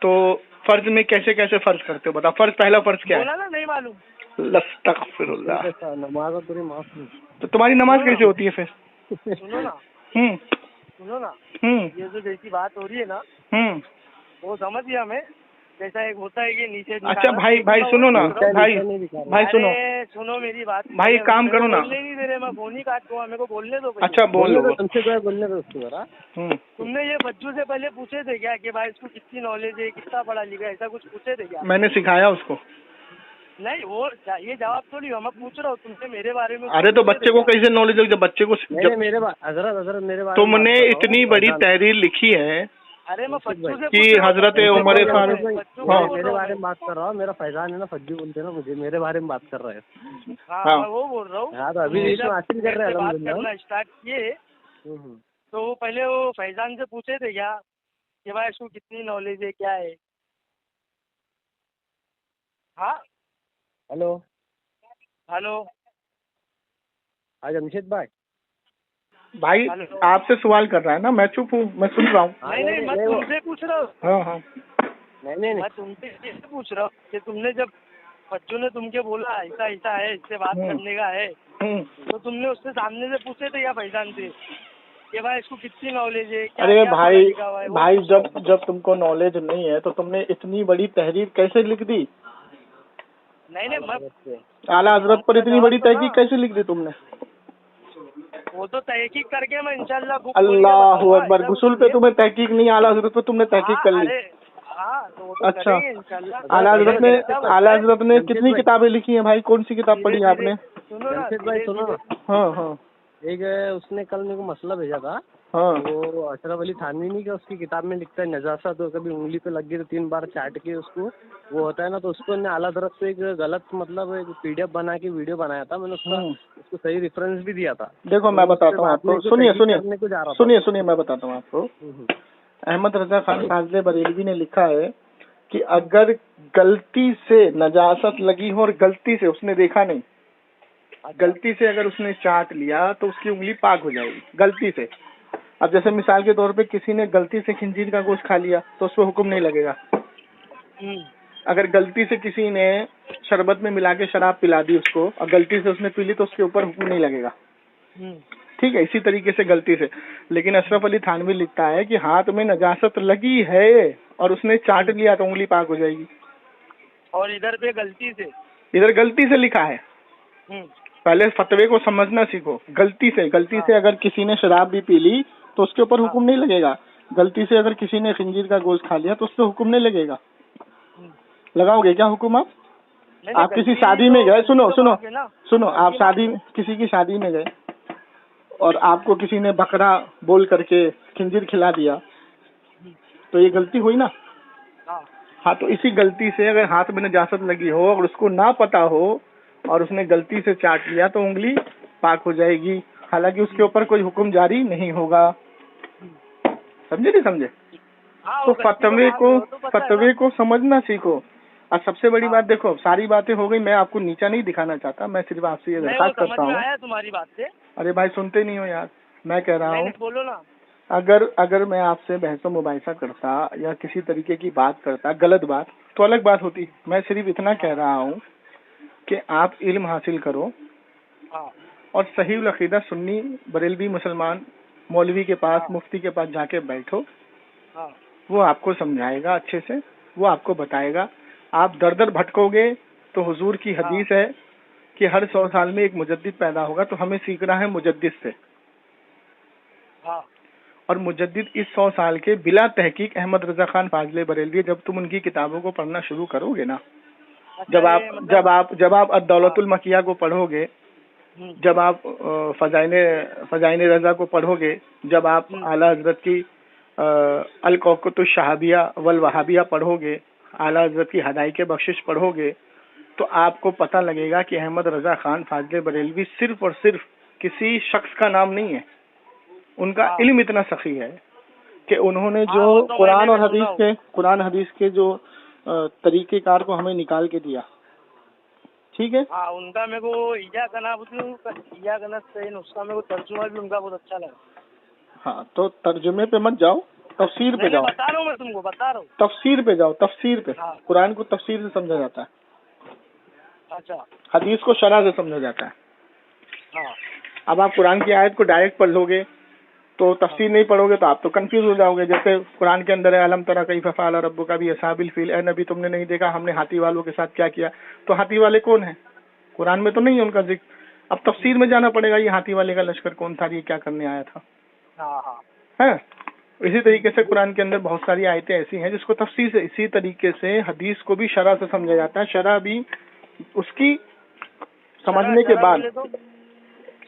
D: तो फर्ज में कैसे कैसे फर्ज करते हो बताओ? पहला फर्ज क्या है?
B: बोला ना, नहीं मालूम।
D: अस्तगफिरुल्लाह।
C: नमाज पूरी माफ।
D: तो तुम्हारी नमाज कैसे होती है फिर?
B: सुनो ना, ये जो जैसी बात हो रही है ना, वो समझ गया मैं। जैसा एक होता है कि नीचे।
D: अच्छा भाई सुनो ना, भाई
B: सुनो मेरी बात।
D: भाई काम करो ना।
B: बोलने नहीं दे रहे, मैं फोन ही काट दूंगा, मेरे को बोलने दो।
D: अच्छा बोलो।
C: बोलने दो उसको जरा।
B: तुमने ये बच्चों से पहले पूछे थे क्या कि भाई इसको कितनी नॉलेज है, कितना पढ़ा लिखा है? ऐसा कुछ पूछे थे क्या?
D: मैंने सिखाया उसको।
B: नहीं वो ये जवाब तो नहीं, मैं पूछ रहा हूँ तुमसे मेरे बारे में।
D: अरे तो बच्चे को कैसे नॉलेज है जब बच्चे को
C: मेरे हजरत मेरे बारे में
D: तुमने इतनी बड़ी तहरीर लिखी है?
B: अरे मैं फज्जू से
D: कि हजरत उमर फारूक।
C: मेरे बारे में बात कर रहा हूँ। मेरा फैजान है ना, फज्जू बोलते ना मुझे, मेरे बारे में बात कर रहे हैं।
B: हाँ वो बोल रहा हूँ।
C: हाँ तो अभी हासिल कर रहे हैं
B: करना स्टार्ट किए तो वो पहले वो फैजान से पूछे थे क्या कि भाई इसको कितनी नॉलेज है, क्या है? हाँ
C: हेलो
B: हाँ
C: जमशेद
D: भाई आपसे सवाल कर रहा है ना, मैं चुप हूँ, मैं सुन रहा हूँ।
B: नहीं मैं तुमसे पूछ रहा हूँ।
D: हाँ
B: नहीं मैं तुमसे कैसे पूछ रहा हूँ कि तुमने जब बच्चों ने तुमके बोला ऐसा ऐसा है, इससे बात करने का है, तो तुमने उससे सामने से पूछे थे या फैजान से कि भाई इसको कितनी नॉलेज है?
D: अरे भाई जब तुमको नॉलेज नहीं है तो तुमने इतनी बड़ी तहरीर कैसे लिख दी?
B: नहीं मैं
D: आला हजरत पर इतनी बड़ी तहकीक कैसे लिख दी तुमने?
B: वो तो तहकीक करके मैं इंशाल्लाह।
D: अल्लाह अकबर, गुस्ल पे तुम्हें तहकीक नहीं, आला हजरत पे तुमने तहकीक कर ली। अच्छा, आला हजरत ने कितनी किताबें लिखी हैं भाई? कौन सी किताब पढ़ी आपने?
C: सुनो।
D: हाँ
C: एक उसने कल मेरे को मसला भेजा था।
D: हाँ
C: वो अशरफ अली थानवी नहीं क्या, उसकी किताब में लिखता है नजासा तो कभी उंगली पे लग गई तो 3 बार चाट के उसको वो होता है ना, तो उसको ने आला हज़रत से एक गलत मतलब एक PDF बना के वीडियो बनाया था। मैंने उसको सही रेफरेंस भी दिया था।
D: देखो मैं बताता हूँ आपको, सुनिए मैं बताता हूँ आपको। अहमद रजा खान फाजले बरेलवी ने लिखा है कि अगर गलती से नजासत लगी हो और गलती से उसने देखा नहीं, गलती से अगर उसने चाट लिया तो उसकी उंगली पाक हो जाएगी गलती से। अब जैसे मिसाल के तौर पे किसी ने गलती से खिंजीर का गोश्त खा लिया तो उस पर हुक्म नहीं लगेगा। अगर गलती से किसी ने शरबत में मिला के शराब पिला दी उसको और गलती से उसने पी ली तो उसके ऊपर हुक्म नहीं लगेगा। ठीक है, इसी तरीके से गलती से। लेकिन अशरफ अली थानवी लिखता है कि हाथ में नजासत लगी है और उसने चाट लिया तो उंगली पाक हो जाएगी।
B: और इधर पे गलती
D: से लिखा है। पहले फतवे को समझना सीखो। गलती से अगर किसी ने शराब भी पी ली तो उसके ऊपर हुक्म नहीं लगेगा। गलती से अगर किसी ने खिंजीर का गोश्त खा लिया तो उससे हुक्म नहीं लगेगा। लगाओगे क्या हुक्म आप?
B: नहीं,
D: आप किसी
B: गलती
D: शादी में
B: तो-
D: गए, सुनो
B: तो
D: सुनो
B: माफ है ना।
D: सुनो, आप किसी की शादी में गए और आपको किसी ने बकरा बोल करके खिंजीर खिला दिया, तो ये गलती हुई ना?
B: हाँ
D: हाँ, तो इसी गलती से अगर हाथ में नजासत लगी हो और उसको ना पता हो और उसने गलती से चाट लिया तो उंगली पाक हो जाएगी, हालांकि उसके ऊपर कोई हुक्म जारी नहीं होगा। समझे नहीं समझे?
B: हाँ,
D: तो
B: वो गलती तो माफ है, वो तो पता है ना।
D: फतवे को समझना सीखो। और सबसे बड़ी
B: हाँ।
D: बात देखो, सारी बातें हो गई, मैं आपको नीचा नहीं दिखाना चाहता, मैं सिर्फ आपसे ये
B: नहीं, वो
D: दरखास्त
B: समझ
D: करता
B: में
D: हूँ।
B: आया तुम्हारी बात से।
D: अरे भाई सुनते नहीं हो यार, मैं कह रहा
B: नहीं
D: हूँ
B: नहीं, बोलो ना।
D: अगर मैं आपसे बहस मुबाहिसा करता या किसी तरीके की बात करता, गलत बात, तो अलग बात होती। मैं सिर्फ इतना कह रहा हूँ कि आप इल्म हासिल करो
B: हाँ
D: और सही अकीदा सुन्नी बरेलवी मुसलमान मौलवी के पास,
B: हाँ।
D: मुफ्ती के पास जाके बैठो,
B: हाँ
D: वो आपको समझाएगा अच्छे से, वो आपको बताएगा। आप दर दर भटकोगे तो हुजूर की हदीस है कि हर 100 साल में एक मुजद्दिद पैदा होगा, तो हमें सीखना है मुजद्दिद से।
B: हाँ
D: और मुजद्दिद इस 100 साल के बिला तहकीक अहमद रजा खान फाजले बरेलवी, जब तुम उनकी किताबों को पढ़ना शुरू करोगे ना,
B: अच्छा, ये मतलब-
D: जब आप अद-दौलतुल मकिया को पढ़ोगे, जब आप फजाइने रजा को पढ़ोगे, जब आप आला हजरत की अल कौकतुश शहाबिया वल वहाबिया पढ़ोगे, आला हजरत की हदायके बख्शिश पढ़ोगे, तो आपको पता लगेगा कि अहमद रजा खान फाजले बरेलवी सिर्फ और सिर्फ किसी शख्स का नाम नहीं है। उनका इल्म इतना सखी है कि उन्होंने जो
B: वो तो
D: कुरान और
B: मैंने
D: कुरान हदीस के जो तरीकेकार को हमें निकाल के दिया, ठीक है।
B: हाँ, उनका मेरे को इया करना सही, उसका मेरे को तर्जुमा भी उनका बहुत अच्छा लगा।
D: हाँ, तो तर्जुमे पे मत जाओ, तफसीर पे जाओ।
B: बता रहा हूँ, मैं तुमको बता रहा हूँ।
D: तफसीर पे जाओ, तफसीर पे।
B: हाँ।
D: कुरान को तफसीर से समझा जाता है,
B: अच्छा।
D: हदीस को शरह से समझा जाता है।
B: हाँ
D: अब आप कुरान की आयत को डायरेक्ट पढ़ लोगे तो तफसीर नहीं पढ़ोगे तो आप तो कंफ्यूज हो जाओगे। जैसे कुरान के अंदर है अलम तरा कैफ फ़अल रब्बुका भी अस्हाबिल फील, ए नबी तुमने नहीं देखा हमने हाथी वालों के साथ क्या किया। तो हाथी वाले कौन है? कुरान में तो नहीं है उनका जिक्र। अब तफसीर में जाना पड़ेगा, ये हाथी वाले का लश्कर कौन था, ये क्या करने आया था,
B: हाँ हाँ।
D: है। इसी तरीके से कुरान के अंदर बहुत सारी आयतें ऐसी हैं जिसको तफसीर से, इसी तरीके से हदीस को भी शरह से समझा जाता है। शरह भी उसकी समझने के बाद,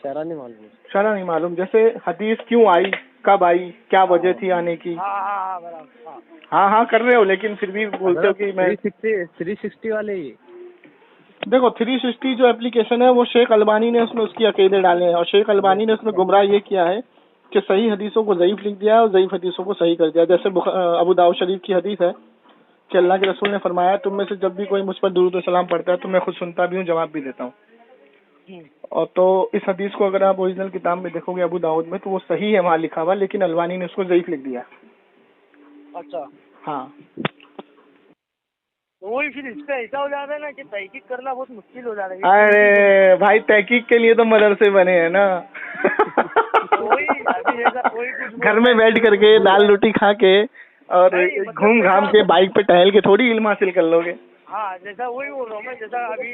C: शरह नहीं मालूम।
D: शरह नहीं मालूम, जैसे हदीस क्यों आई, कब आई, क्या वजह थी आने की। हाँ हाँ कर रहे हो, लेकिन फिर भी बोलते हो कि मैं
C: 360 वाले ही।
D: देखो 360 जो एप्लीकेशन है वो शेख अलबानी ने उसमें उसकी अकीदे डाले हैं, और शेख अलबानी ने उसमें गुमराह ये किया है कि सही हदीसों को ज़ईफ लिख दिया है और ज़ईफ हदीसों को सही कर दिया। जैसे अबू दाऊद शरीफ की हदीस है कि अल्लाह के रसूल ने फरमाया, तुम में से जब भी कोई मुझ पर दुरूद और सलाम पढ़ता है तो मैं खुद सुनता भी हूँ, जवाब भी देता हूँ। और तो इस हदीस को अगर आप ओरिजिनल किताब में देखोगे अबू दाऊद में, तो वो सही है वहाँ लिखा हुआ, लेकिन अलबानी ने उसको ज़ईफ लिख दिया।
B: अच्छा।
D: हाँ,
B: वही फिर इस पे ऐसा हो जाता है ना कि तहकीक करना बहुत मुश्किल हो जाता है।
D: अरे भाई तहकीक के लिए तो मदरसे बने हैं ना।
B: वही अभी ऐसा कोई कुछ
D: घर में बैठ करके दाल रोटी खा के और
B: नहीं, मतलब
D: घूम घाम के बाइक पे टहल के थोड़ी इल्म हासिल कर लोगे।
B: हाँ, जैसा वही बोल रहा हूँ मैं, जैसा अभी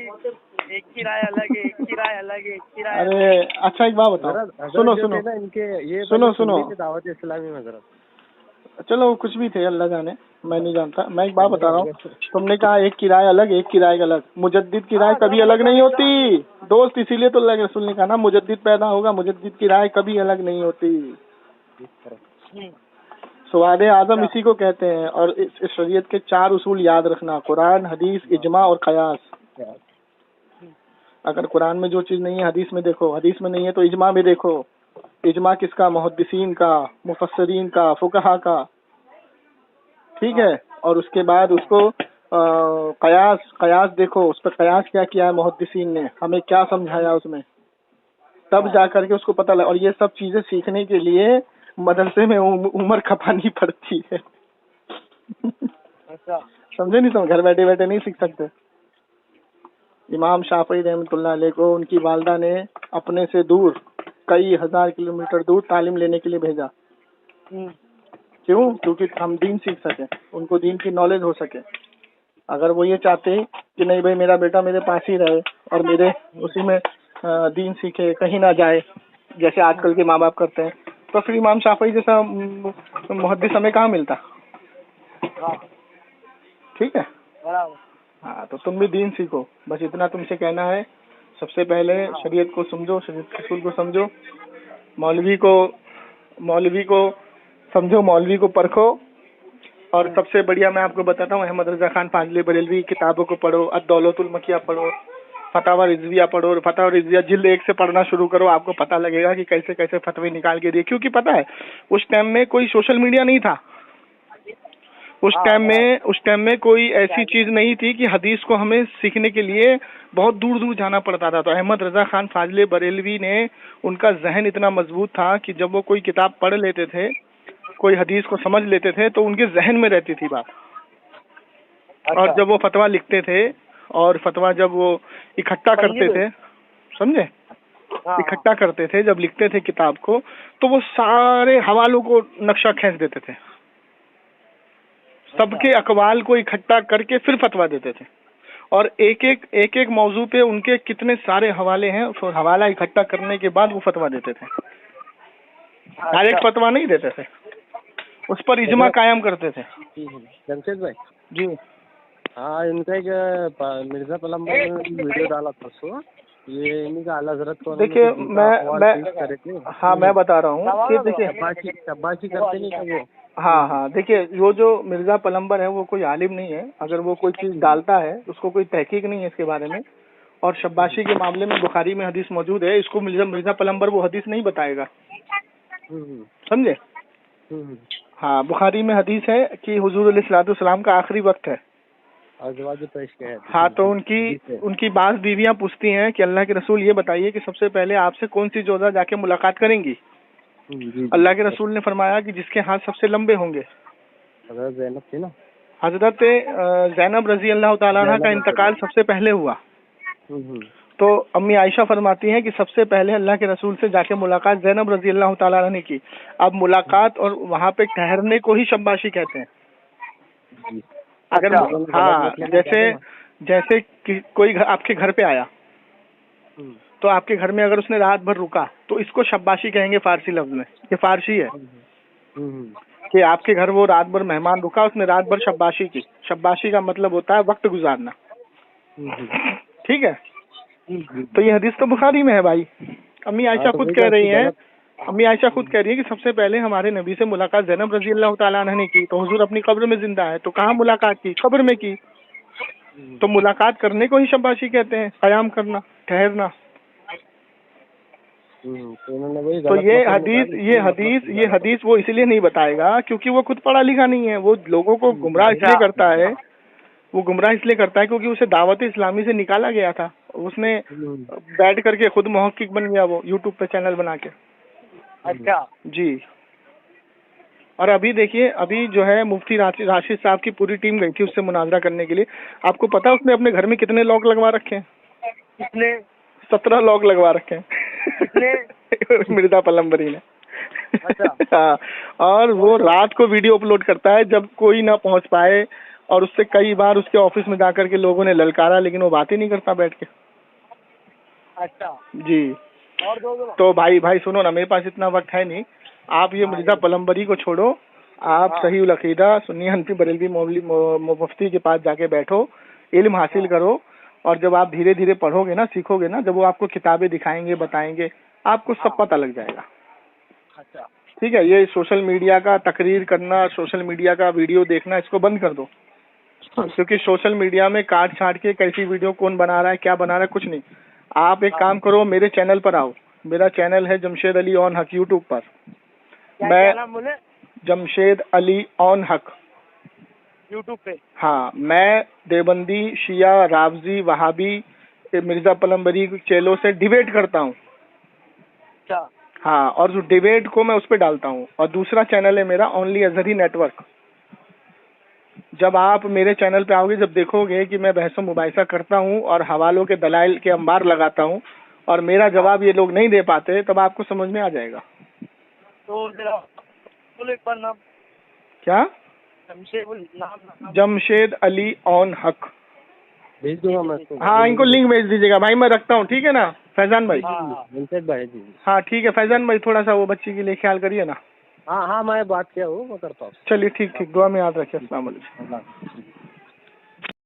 B: एक की राय अलग है, एक की राय अलग है, एक की राय अलग है।
D: अरे अच्छा एक बात बताओ, सुनो सुनो
C: इनके ये
D: सुनो
C: दावत इस्लामी में जरा,
D: चलो कुछ भी थे, अल्लाह जाने, मैं नहीं जानता। मैं एक बात बता रहा हूँ, तुमने कहा एक की राय अलग, एक की राय अलग। मुजद्दिद की राय कभी अलग नहीं होती दोस्त, इसीलिए तो अल्लाह के रसूल ने कहा ना मुजद्दिद पैदा होगा, मुजद्दिद की राय कभी अलग नहीं होती। सुवादे आजम इसी को कहते हैं। और इस शरीयत के 4 उसूल याद रखना, कुरान, हदीस, इजमा और कयास। अगर कुरान में जो चीज नहीं है हदीस में देखो, हदीस में नहीं है तो इजमा में देखो। इजमा किसका? मुहद्दिसीन का, मुफस्सिरीन का, फुकहा का, ठीक है। और उसके बाद उसको कयास देखो, उस पर कयास क्या किया है मुहद्दिसीन ने, हमें क्या समझाया उसमें, तब जा करके उसको पता लगा। और ये सब चीजें सीखने के लिए मदरसे में उम्र खपानी पड़ती है।
B: अच्छा,
D: समझे नहीं? तुम घर बैठे बैठे नहीं सीख सकते। इमाम शाफी रहमतुल्लाह अलैह को उनकी वालदा ने अपने से दूर कई हजार किलोमीटर दूर तालीम लेने के लिए भेजा। क्यों? क्योंकि हम दीन सीख सके, उनको दीन की नॉलेज हो सके। अगर वो ये चाहते कि नहीं भाई मेरा बेटा मेरे पास ही रहे और मेरे उसी में दीन सीखे, कहीं ना जाए, जैसे आजकल के माँ बाप करते हैं, तो फिर इमाम शाफी जैसा मुहद्दिस हमें कहाँ मिलता। ठीक है, हाँ, तो तुम भी दीन सीखो, बस इतना तुमसे कहना है। सबसे पहले शरीयत को समझो, शरीयत के उसूल को समझो, मौलवी को समझो, मौलवी को परखो। और सबसे बढ़िया मैं आपको बताता हूँ, अहमद रजा खान फाजली बरेलवी किताबों को पढ़ो, अद-दौलतुल मकिया पढ़ो, फतावा रिजविया पढ़ो। फतावा रिजविया जिल्द 1 से पढ़ना शुरू करो, आपको पता लगेगा कि कैसे कैसे फतवे निकाल के दिए। क्योंकि पता है उस टाइम में कोई सोशल मीडिया नहीं था, उस टाइम में कोई ऐसी चीज नहीं थी कि हदीस को हमें सीखने के लिए बहुत दूर दूर जाना पड़ता था। तो अहमद रजा खान फाजले बरेलवी ने, उनका जहन इतना मजबूत था कि जब वो कोई किताब पढ़ लेते थे, कोई हदीस को समझ लेते थे, तो उनके जहन में रहती थी बात। और जब वो फतवा लिखते थे, और फतवा जब वो इकट्ठा करते थे, समझे, इकट्ठा करते थे, जब लिखते थे किताब को, तो वो सारे हवालों को नक्शा खींच देते थे, सबके अकवाल को इकट्ठा करके फिर फतवा देते थे। और एक एक मौजू पे उनके कितने सारे हवाले हैं, तो हवाला इकट्ठा करने के बाद वो फतवा देते थे। डायरेक्ट फतवा नहीं देते थे, उस पर इजमा कायम करते थे।
C: जमशेद भाई
D: जी
C: हाँ, इनका एक मिर्जा पलम्बर ने वीडियो डाला परसों, ये इन्हीं का आला हज़रत को।
D: देखिए मैं बता रहा हूँ कि देखिए
C: शब्बाशी करते नहीं थे वो।
D: हाँ, देखिए वो जो मिर्जा पलम्बर है वो कोई आलिम नहीं है। अगर वो कोई चीज डालता है उसको कोई तहकीक नहीं है इसके बारे में। और शब्बाशी के मामले में बुखारी में हदीस मौजूद है, इसको मिर्जा पलम्बर वो हदीस नहीं बताएगा, समझे। हाँ, बुखारी में हदीस है कि हुजूर अलैहिस्सलाम का आखिरी वक्त है। हाँ, तो उनकी बात बीवियां पूछती हैं कि अल्लाह के रसूल ये बताइए कि सबसे पहले आपसे कौन सी जोजा जाके मुलाकात करेंगी। अल्लाह के रसूल ने फरमाया कि जिसके हाथ सबसे लंबे होंगे।
C: ज़ैनब थी ना,
D: हजरत ज़ैनब रजी अल्लाह तआला अन्हा का इंतकाल सबसे पहले हुआ। तो अम्मी आयशा फरमाती हैं कि सबसे पहले अल्लाह के रसूल से जाके मुलाकात ज़ैनब रजी अल्लाह तआला अन्हा ने की। अब मुलाकात और वहाँ पे ठहरने को ही शब्बाशी कहते हैं। अगर हाँ, जैसे कि कोई आपके घर पे आया, तो आपके घर में अगर उसने रात भर रुका, तो इसको शब्बाशी कहेंगे फारसी लफ्ज में। ये फारसी है कि आपके घर वो रात भर मेहमान रुका, उसने रात भर शब्बाशी की। शब्बाशी का मतलब होता है वक्त गुजारना, ठीक है। तो ये हदीस तो बुखारी में है भाई। अम्मी आयशा खुद कह रही है कि सबसे पहले हमारे नबी से मुलाकात ज़ैनब रजी अल्लाह तआला अन्हा ने की। तो हुजूर अपनी कब्र में जिंदा है, तो कहाँ मुलाकात की? कब्र में की। तो मुलाकात करने को ही शब्बाशी कहते हैं, कयाम करना, ठहरना। तो ये हदीस वो इसलिए नहीं बताएगा क्योंकि वो खुद पढ़ा लिखा नहीं है। वो लोगों को गुमराह इसलिए करता है, क्योंकि उसे दावत इस्लामी से निकाला गया था। उसने बैठ करके खुद मुहक्किक बन गया, वो यूट्यूब पे चैनल बना के।
B: अच्छा
D: जी। और अभी देखिए, अभी जो है मुफ्ती राशिद साहब की पूरी टीम गई थी उससे मुनाजरा करने के लिए। आपको पता है उसने अपने घर में कितने लॉक लगवा रखे हैं?
B: कितने?
D: 17 लॉक लगवा रखे हैं मिर्जा पलम्बरी ने।
B: अच्छा।
D: हाँ, और वो रात को वीडियो अपलोड करता है जब कोई ना पहुंच पाए, और उससे कई बार उसके ऑफिस में जाकर के लोगों ने ललकारा, लेकिन वो बात ही नहीं करता बैठ के।
B: अच्छा
D: जी।
B: और
D: तो भाई सुनो ना, मेरे पास इतना वक्त है नहीं। आप ये मिर्जा पलम्बरी को छोड़ो, आप सही उल अकीदा सुन्नी हनफी बरेलवी मुफ्ती के पास जाके बैठो, इल्म हासिल करो। और जब आप धीरे धीरे पढ़ोगे ना, सीखोगे ना, जब वो आपको किताबें दिखाएंगे, बताएंगे, आपको सब पता लग जाएगा।
B: अच्छा,
D: ठीक है। ये सोशल मीडिया का तकरीर करना, सोशल मीडिया का वीडियो देखना, इसको बंद कर दो। क्योंकि सोशल मीडिया में काट छाट के कैसी वीडियो कौन बना रहा है, क्या बना रहा है, कुछ नहीं। आप एक काम करो, मेरे चैनल पर आओ। मेरा चैनल है जमशेद अली ऑन हक, यूट्यूब पर।
B: क्या नाम बोले?
D: जमशेद अली ऑन हक,
B: यूट्यूब पे।
D: हाँ, मैं देवबंदी, शिया, रावजी, वहाबी, मिर्जा पलम्बरी चेलों से डिबेट करता हूँ।
B: अच्छा।
D: हाँ, और जो डिबेट को मैं उस पर डालता हूँ। और दूसरा चैनल है मेरा ओनली अजहरी नेटवर्क। जब आप मेरे चैनल पे आओगे, जब देखोगे कि मैं बहस मुबाहिसा करता हूँ और हवालों के दलाइल के अंबार लगाता हूँ और मेरा जवाब ये लोग नहीं दे पाते, तब आपको समझ में आ जाएगा।
B: तो बोलो एक बार नाम।
D: क्या?
B: नाम
D: जमशेद अली ऑन हक।
C: भेज दूंगा मैं इसको।
D: हाँ, इनको लिंक भेज दीजिएगा भाई, मैं रखता हूँ, ठीक है ना फैजान भाई? हाँ ठीक है फैजान भाई, थोड़ा सा वो बच्ची के लिए ख्याल करिए ना।
C: हाँ मैं बात किया हूँ, मैं करता हूँ।
D: चलिए ठीक, दुआ में याद रखिए। अस्सलाम वालेकुम।